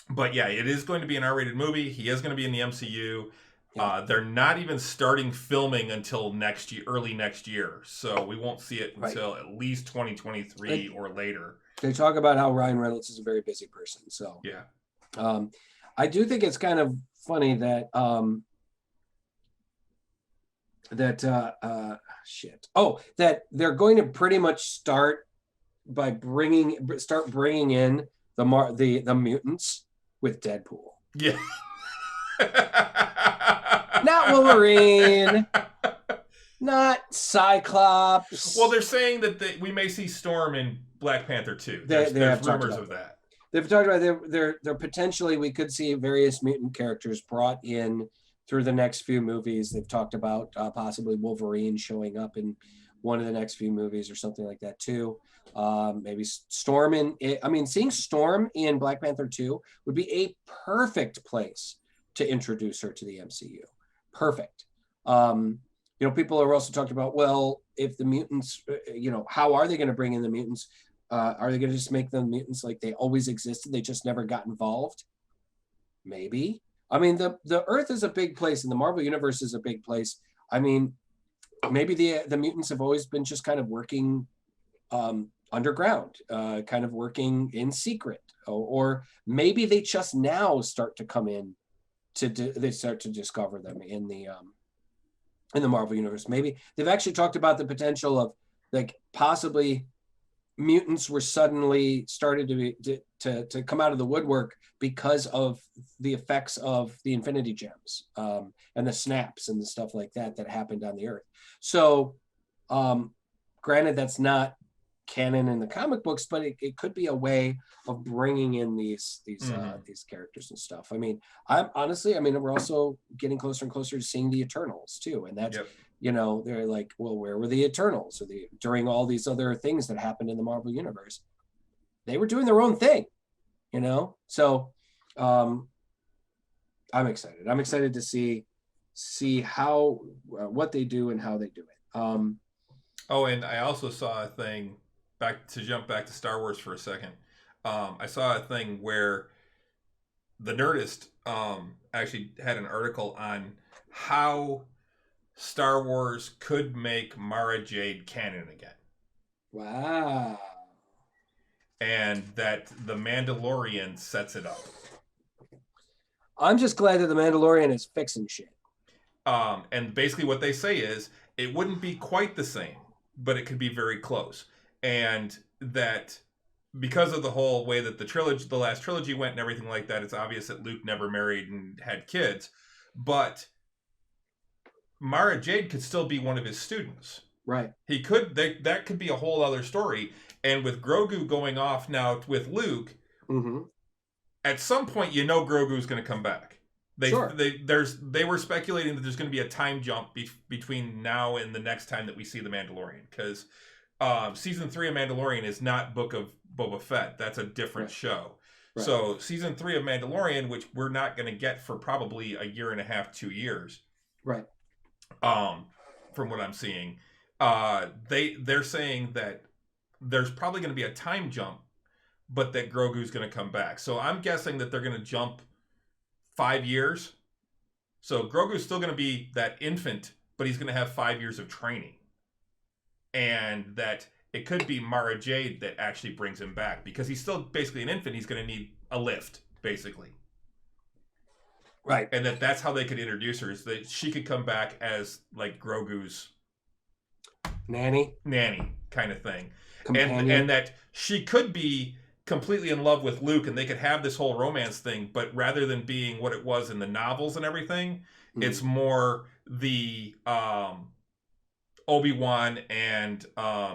But yeah, it is going to be an R-rated movie. He is going to be in the MCU. Yeah. They're not even starting filming until next year, early next year. So we won't see it until at least 2023 or later. They talk about how Ryan Reynolds is a very busy person. So yeah, I do think it's kind of funny that that they're going to pretty much start bringing in the mutants with Deadpool. Yeah. Not Wolverine. Not Cyclops. Well, they're saying that we may see Storm in Black Panther 2. There's rumors of that. They've talked about there potentially we could see various mutant characters brought in through the next few movies. They've talked about possibly Wolverine showing up in one of the next few movies or something like that too. Maybe Storm seeing Storm in Black Panther 2 would be a perfect place to introduce her to the MCU. Perfect. People are also talking about, well, if the mutants, how are they going to bring in the mutants? Are they going to just make them mutants like they always existed? They just never got involved? Maybe. I mean, the Earth is a big place and the Marvel Universe is a big place. I mean, maybe the mutants have always been just kind of working underground, kind of working in secret. Or maybe they just now start to come in they start to discover them in the Marvel Universe. Maybe they've actually talked about the potential of like possibly mutants were suddenly started to come out of the woodwork because of the effects of the Infinity Gems and the snaps and the stuff like that happened on the Earth. So granted, that's not canon in the comic books, but it could be a way of bringing in these characters and stuff. I mean, we're also getting closer and closer to seeing the Eternals too, and that's they're like, well, where were the Eternals? Or during all these other things that happened in the Marvel Universe, they were doing their own thing, So I'm excited. I'm excited to see how what they do and how they do it. And I also saw a thing. Jump back to Star Wars for a second. I saw a thing where the Nerdist actually had an article on how Star Wars could make Mara Jade canon again. Wow. And that The Mandalorian sets it up. I'm just glad that The Mandalorian is fixing shit. And basically what they say is it wouldn't be quite the same, but it could be very close. And that because of the whole way that the last trilogy went and everything like that, it's obvious that Luke never married and had kids. But Mara Jade could still be one of his students. Right. He could. That could be a whole other story. And with Grogu going off now with Luke, at some point, Grogu's going to come back. They were speculating that there's going to be a time jump between now and the next time that we see the Mandalorian, because season 3 of Mandalorian is not Book of Boba Fett. That's a different show. Right. So season 3 of Mandalorian, which we're not going to get for probably a year and a half, 2 years. Right. From what I'm seeing, they're saying that there's probably going to be a time jump, but that Grogu's going to come back. So I'm guessing that they're going to jump 5 years. So Grogu's still going to be that infant, but he's going to have 5 years of training. And that it could be Mara Jade that actually brings him back, because he's still basically an infant. He's going to need a lift, basically. Right. And that's how they could introduce her, is that she could come back as like Grogu's nanny kind of thing. Companion. And that she could be completely in love with Luke and they could have this whole romance thing, but rather than being what it was in the novels and everything, it's more the Obi-Wan and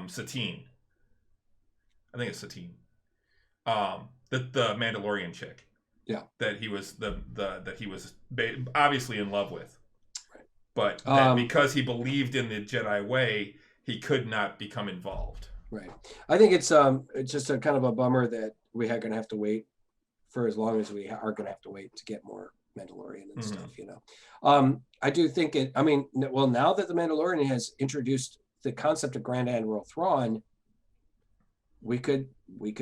Satine. I think it's Satine. The Mandalorian chick. Yeah. That he was that he was obviously in love with. Right. But that because he believed in the Jedi way, he could not become involved. Right. I think it's just a kind of a bummer that we are going to have to wait for as long as we are going to have to wait to get more Mandalorian and stuff, I do think now that the Mandalorian has introduced the concept of Grand Admiral Thrawn, we could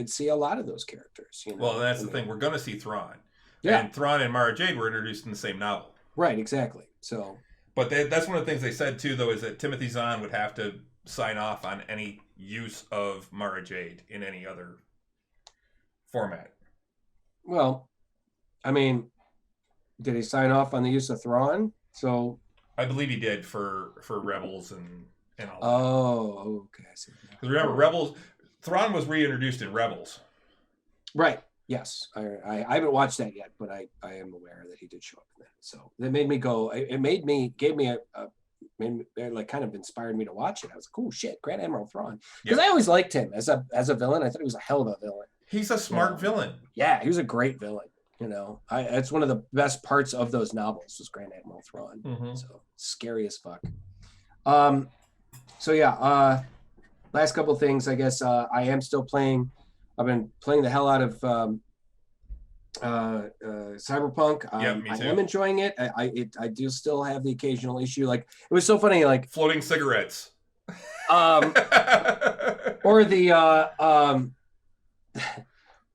see a lot of those characters. Well, that's the thing. We're going to see Thrawn. Yeah. And Thrawn and Mara Jade were introduced in the same novel. Right. Exactly. So. But that's one of the things they said too, though, is that Timothy Zahn would have to sign off on any use of Mara Jade in any other format. Well, I mean, did he sign off on the use of Thrawn? So I believe he did for Rebels and all. Oh, okay. I see. Because remember, Rebels, Thrawn was reintroduced in Rebels. Right. Yes. I haven't watched that yet, but I am aware that he did show up in that. So that made me go. It gave me like kind of inspired me to watch it. I was like, "Cool shit, Grand Admiral Thrawn," because I always liked him as a villain. I thought he was a hell of a villain. He's a smart villain. Yeah, he was a great villain. It's one of the best parts of those novels was Grand Admiral Thrawn. Mm-hmm. So scary as fuck. So yeah, last couple of things. I guess I am still playing. I've been playing the hell out of Cyberpunk. Me too. I am enjoying it. I do still have the occasional issue. Like it was so funny. Like floating cigarettes. Or the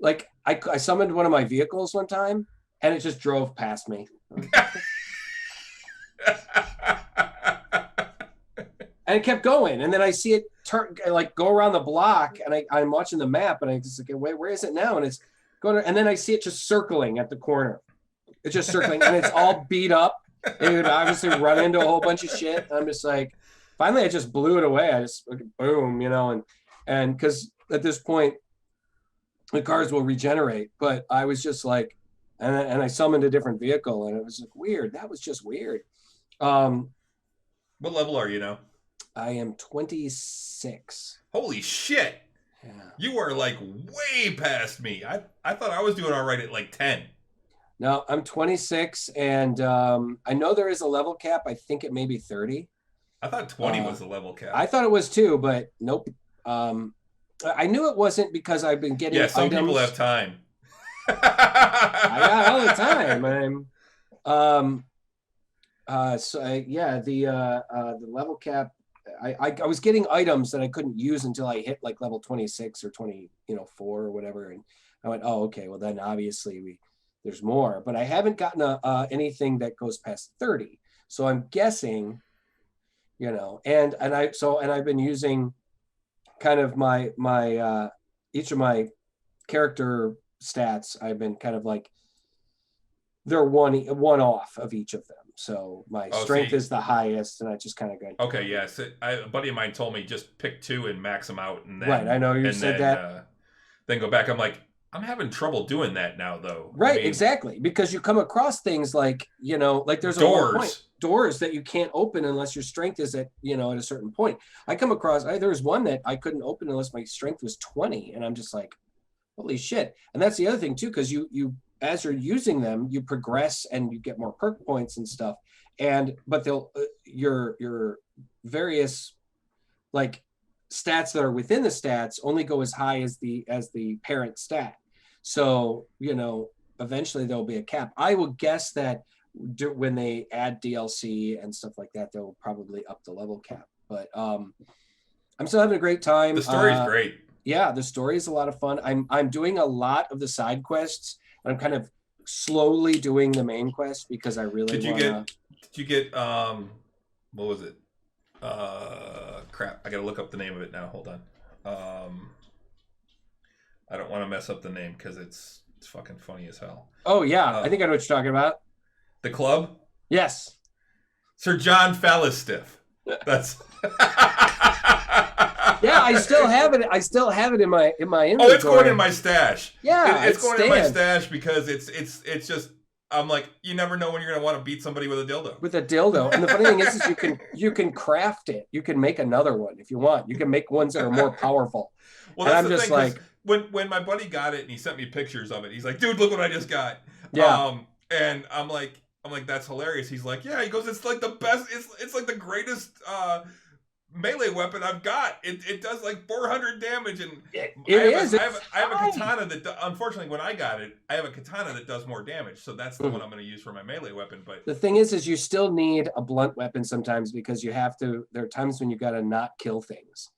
like I summoned one of my vehicles one time and it just drove past me. And it kept going, and then I see it turn, like go around the block, and I'm watching the map, and I just like, wait, where is it now? And it's going, and then I see it just circling at the corner. It's just circling, and it's all beat up. It would obviously run into a whole bunch of shit. And I'm just like, finally, I just blew it away. I just boom, and because at this point, the cars will regenerate. But I was just like, and I summoned a different vehicle, and it was like weird. That was just weird. What level are you now? I am 26. Holy shit. Yeah. You are like way past me. I thought I was doing all right at like 10. No, I'm 26, and I know there is a level cap. I think it may be 30. I thought 20 was the level cap. I thought it was too, but nope. I knew it wasn't because I've been getting some items. People have time. I got all the time. The level cap. I was getting items that I couldn't use until I hit like level 26 or 24 or whatever, and I went, oh, okay, well then obviously there's more, but I haven't gotten anything that goes past 30. So I'm guessing, and I've been using kind of my each of my character stats. I've been kind of like they're one off of each of them. So my strength is the highest, and I just kind of go. Okay, yes. A buddy of mine told me just pick 2 and max them out, and then right. I know you said that. Then go back. I'm like, I'm having trouble doing that now, though. Right, exactly, because you come across things like like there's doors that you can't open unless your strength is at at a certain point. I come across there was one that I couldn't open unless my strength was 20, and I'm just like, holy shit! And that's the other thing too, because you as you're using them, you progress and you get more perk points and stuff. But they'll your various like stats that are within the stats only go as high as the parent stat. So eventually there'll be a cap. I will guess that when they add DLC and stuff like that, they'll probably up the level cap. But I'm still having a great time. The story's great. Yeah, the story is a lot of fun. I'm doing a lot of the side quests. I'm kind of slowly doing the main quest because I really Did you get what was it? Crap, I gotta look up the name of it now. Hold on. I don't want to mess up the name because it's fucking funny as hell. Oh yeah, I think I know what you're talking about. The club? Yes. Sir John Fallistiff. That's yeah, I still have it. I still have it in my inventory. Oh, it's going in my stash. Yeah, it's going in my stash because it's just I'm like, you never know when you're gonna want to beat somebody with a dildo. With a dildo, and the funny thing is you can craft it. You can make another one if you want. You can make ones that are more powerful. Well, that's the thing, like when my buddy got it and he sent me pictures of it, he's like, dude, look what I just got. Yeah. And I'm like, that's hilarious. He's like, yeah. He goes, it's like the best. It's like the greatest melee weapon I've got. It does like 400 damage, and I have a katana that unfortunately when I got it, I have a katana that does more damage. So that's the one I'm going to use for my melee weapon. But the thing is you still need a blunt weapon sometimes because you have to. There are times when you got to not kill things,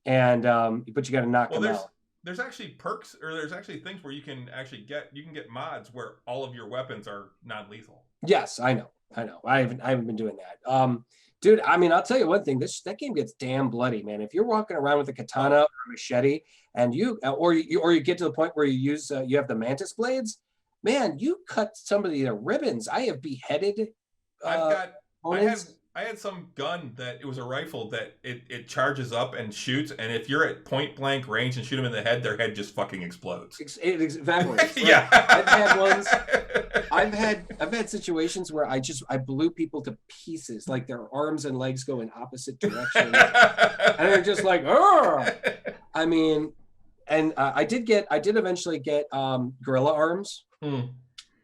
and but you got to knock them out. there's actually perks, or there's actually things where you can get mods where all of your weapons are non-lethal. Yes, I know. I haven't been doing that. Dude, I mean, I'll tell you one thing. That game gets damn bloody, man. If you're walking around with a katana or a machete, and you get to the point where you use you have the mantis blades, man, you cut somebody to ribbons. I have beheaded. I had some gun that it was a rifle that it charges up and shoots, and if you're at point blank range and shoot them in the head, their head just fucking explodes. It evaporates. Right? Yeah, I've had situations where I blew people to pieces, like their arms and legs go in opposite directions, and they're just like, oh. I mean, and I did eventually get gorilla arms.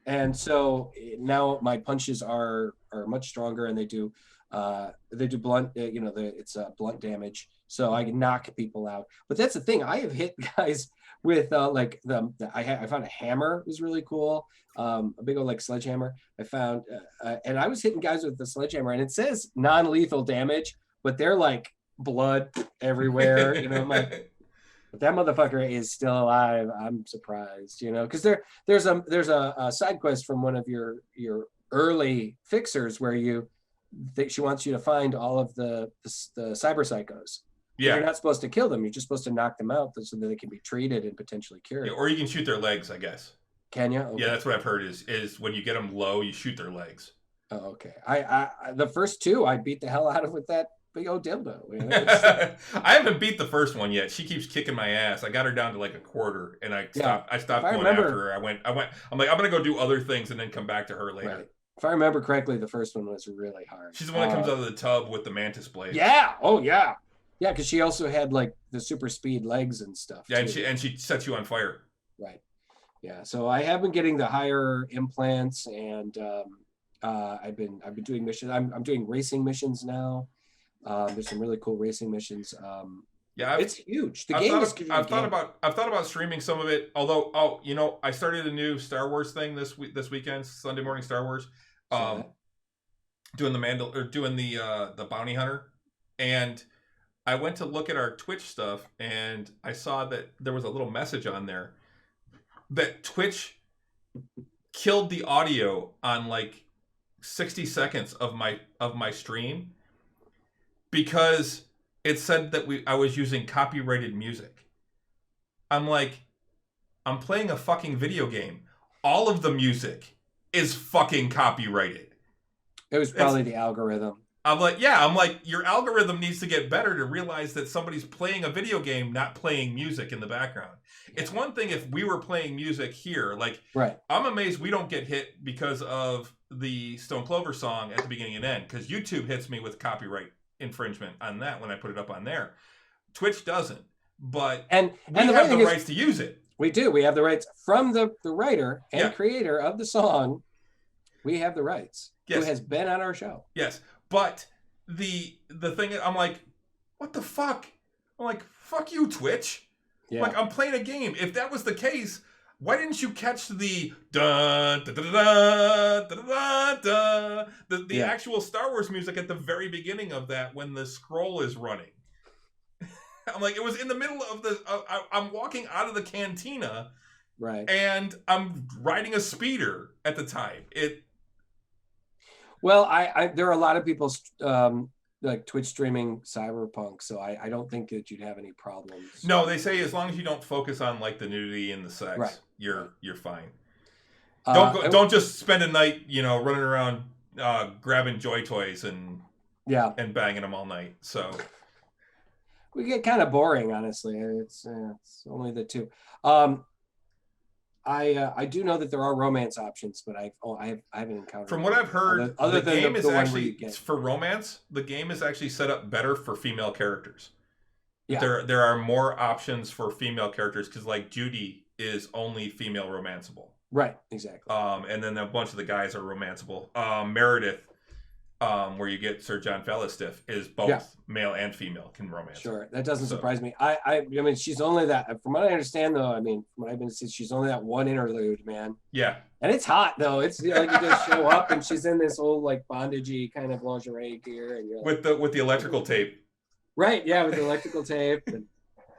And so now my punches are much stronger, and they do blunt, it's blunt damage. So I can knock people out. But that's the thing. I have hit guys with I found a hammer was really cool. A big old like sledgehammer. I found, and I was hitting guys with the sledgehammer, and it says non-lethal damage, but they're like blood everywhere. I'm like, but that motherfucker is still alive. I'm surprised, because there's a side quest from one of your early fixers where she wants you to find all of the cyber psychos. Yeah, you're not supposed to kill them. You're just supposed to knock them out so that they can be treated and potentially cured. Yeah, or you can shoot their legs, I guess. Can you? Okay. Yeah, that's what I've heard. Is when you get them low, you shoot their legs. Oh, okay. I the first two I beat the hell out of with that big old dildo. I haven't beat the first one yet. She keeps kicking my ass. I got her down to like a quarter, and I stopped going after her. I'm like, I'm gonna go do other things and then come back to her later. Right. If I remember correctly, the first one was really hard. She's the one that comes out of the tub with the mantis blade. Yeah. Oh yeah. Yeah, because she also had like the super speed legs and stuff. Yeah, and she sets you on fire. Right. Yeah. So I have been getting the higher implants, and I've been doing missions. I'm doing racing missions now. There's some really cool racing missions. Yeah, it's huge. I've thought about streaming some of it. Although, I started a new Star Wars thing this weekend, Sunday morning Star Wars. Doing the bounty hunter, and I went to look at our Twitch stuff, and I saw that there was a little message on there that Twitch killed the audio on like 60 seconds of my stream because it said that I was using copyrighted music. I'm like, I'm playing a fucking video game. All of the music is fucking copyrighted. It was probably the algorithm. I'm like, your algorithm needs to get better to realize that somebody's playing a video game, not playing music in the background. Yeah. It's one thing if we were playing music here. Like, right. I'm amazed we don't get hit because of the Stone Clover song at the beginning and end, because YouTube hits me with copyright infringement on that when I put it up on there. Twitch doesn't, but we have the rights to use it. We do. We have the rights from the writer and creator of the song. We have the rights. Yes. Who has been on our show. Yes. But the thing is, I'm like, what the fuck? I'm like, fuck you, Twitch. Yeah. Like, I'm playing a game. If that was the case, why didn't you catch the the actual Star Wars music at the very beginning of that when the scroll is running? I'm like, it was in the middle of I'm walking out of the cantina, right? And I'm riding a speeder at the time. Well, there are a lot of people like Twitch streaming Cyberpunk, so I don't think that you'd have any problems. No, they say as long as you don't focus on like the nudity and the sex, right. You're fine. Don't just spend a night, running around grabbing Joy Toys and banging them all night. So we get kind of boring, honestly. It's only the two. I do know that there are romance options, but I haven't encountered. From what I've heard, other than the game is actually for romance. The game is actually set up better for female characters. Yeah. There are more options for female characters because like Judy is only female romanceable. Right. Exactly. And then a bunch of the guys are romanceable. Meredith, where you get Sir John Fallistiff, is both male and female can romance. Sure, that doesn't surprise me. I mean, she's only that. From what I understand, though, I mean, from what I've been seeing, she's only that one interlude, man. Yeah, and it's hot though. It's like you just show up and she's in this old like bondagey kind of lingerie gear, and you're like, with the electrical tape. Right. Yeah, with the electrical tape. And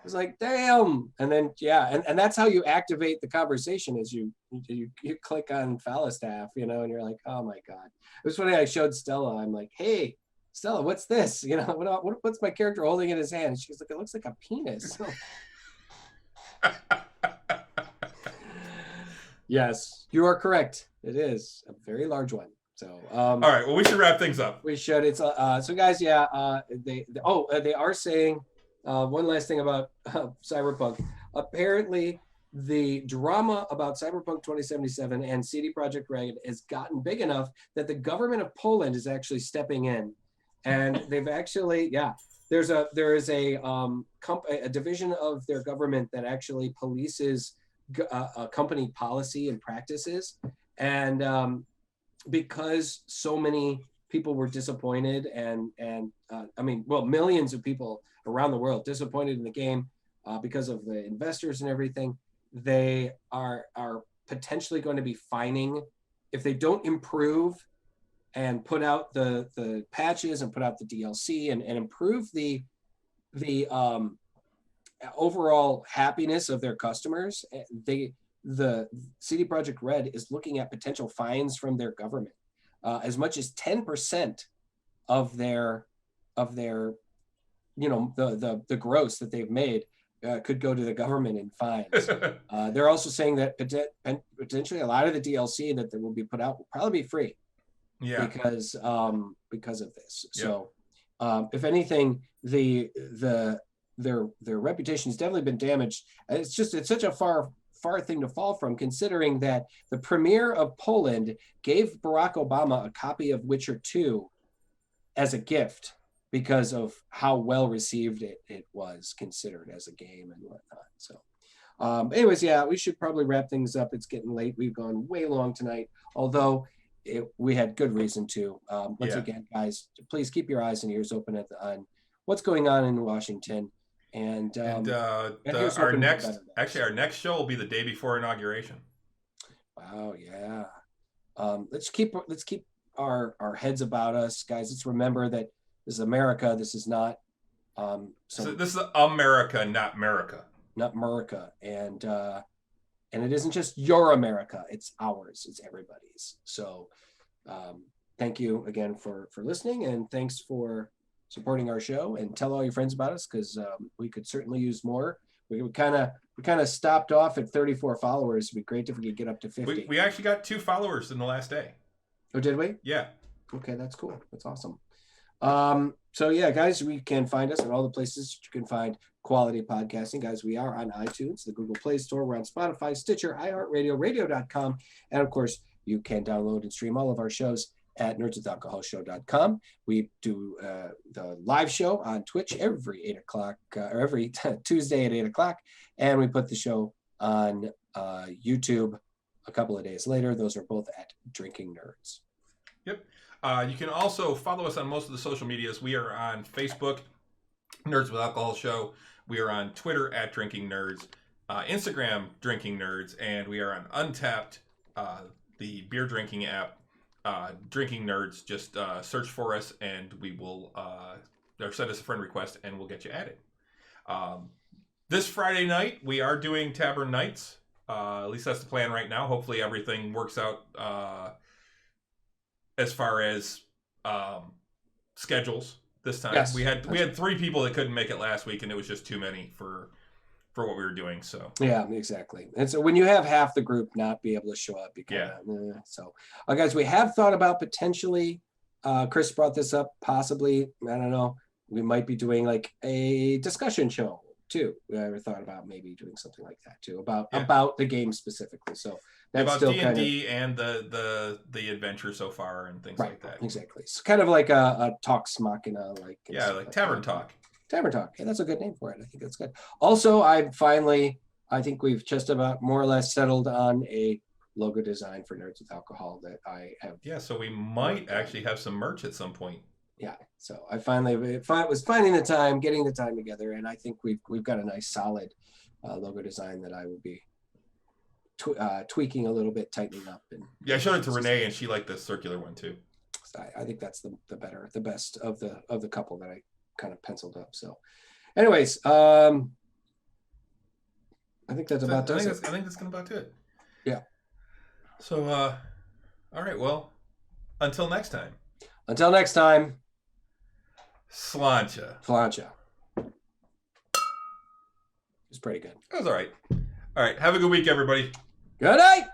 It's like, damn. And then, and that's how you activate the conversation is you click on Falstaff, and you're like, oh my God. It was funny. I showed Stella. I'm like, hey, Stella, what's this? What's my character holding in his hand? And she's like, it looks like a penis. Yes, you are correct. It is a very large one. So, all right. Well, we should wrap things up. We should. It's so guys. They are saying one last thing about Cyberpunk. Apparently, the drama about Cyberpunk 2077 and CD Projekt Red has gotten big enough that the government of Poland is actually stepping in, and they've actually there is a division of their government that actually polices company policy and practices, and because so many people were disappointed and millions of people around the world disappointed in the game because of the investors and everything, they are potentially going to be fining if they don't improve and put out the patches and put out the DLC and improve the overall happiness of their customers. The CD Projekt Red is looking at potential fines from their government, as much as 10% of their the gross that they've made could go to the government in fines. They're also saying that potentially a lot of the DLC that will be put out will probably be free. Yeah. Because of this. Yep. So, if anything, their reputation has definitely been damaged. It's such a far thing to fall from, considering that the premier of Poland gave Barack Obama a copy of Witcher 2 as a gift because of how well received it was considered as a game and whatnot. So anyways, we should probably wrap things up. It's getting late. We've gone way long tonight, although we had good reason to. Once again, guys, please keep your eyes and ears open on what's going on in Washington. Our next show will be the day before inauguration. Wow, yeah. Let's keep our heads about us, guys. Let's remember that this is America. This is not this is America, not America. Not America. And it isn't just your America, it's ours, it's everybody's. So thank you again for listening, and thanks for supporting our show, and tell all your friends about us, because we could certainly use more. We kind of stopped off at 34 followers. It'd be great if we could get up to 50. We actually got 2 followers in the last day. Oh, did we? Yeah. Okay, that's cool. That's awesome. So yeah, guys, we can find us at all the places you can find quality podcasting. Guys, we are on iTunes, the Google Play Store. We're on Spotify, Stitcher, iHeartRadio, radio.com, and of course, you can download and stream all of our shows at nerdswithalcoholshow.com. We do the live show on Twitch every 8 o'clock, or every Tuesday at 8 o'clock. And we put the show on YouTube a couple of days later. Those are both at Drinking Nerds. Yep. You can also follow us on most of the social medias. We are on Facebook, Nerds with Alcohol Show. We are on Twitter at Drinking Nerds, Instagram, Drinking Nerds, and we are on Untapped, the beer drinking app. Drinking Nerds, just search for us and we will or send us a friend request and we'll get you added. This Friday night we are doing Tavern Nights, at least that's the plan right now. Hopefully everything works out as far as schedules this time. Yes. We had 3 people that couldn't make it last week, and it was just too many for what we were doing. So yeah, exactly. And so when you have half the group not be able to show up, so guys, we have thought about potentially, Chris brought this up, possibly, I don't know, we might be doing like a discussion show too. We ever thought about maybe doing something like that too, about the game specifically. So that's about still D&D and the adventure so far and things like that. Exactly. It's kind of like a Talks Machina, like Tavern Talk. Tavern Talk. Yeah, that's a good name for it. I think that's good. Also, I think we've just about more or less settled on a logo design for Nerds with Alcohol that I have. Yeah, so we might actually have some merch at some point. Yeah, so I finally was finding the time, getting the time together, and I think we've got a nice solid logo design that I will be tweaking a little bit, tightening up. And I showed it to Renee, and she liked the circular one too. So I think that's the best of the couple that I kind of penciled up. So anyways, I think that's about it. I think that's gonna about it. Yeah. So, all right. Well, until next time. Until next time. Sláinte. Sláinte. It's pretty good. That was all right. All right. Have a good week, everybody. Good night.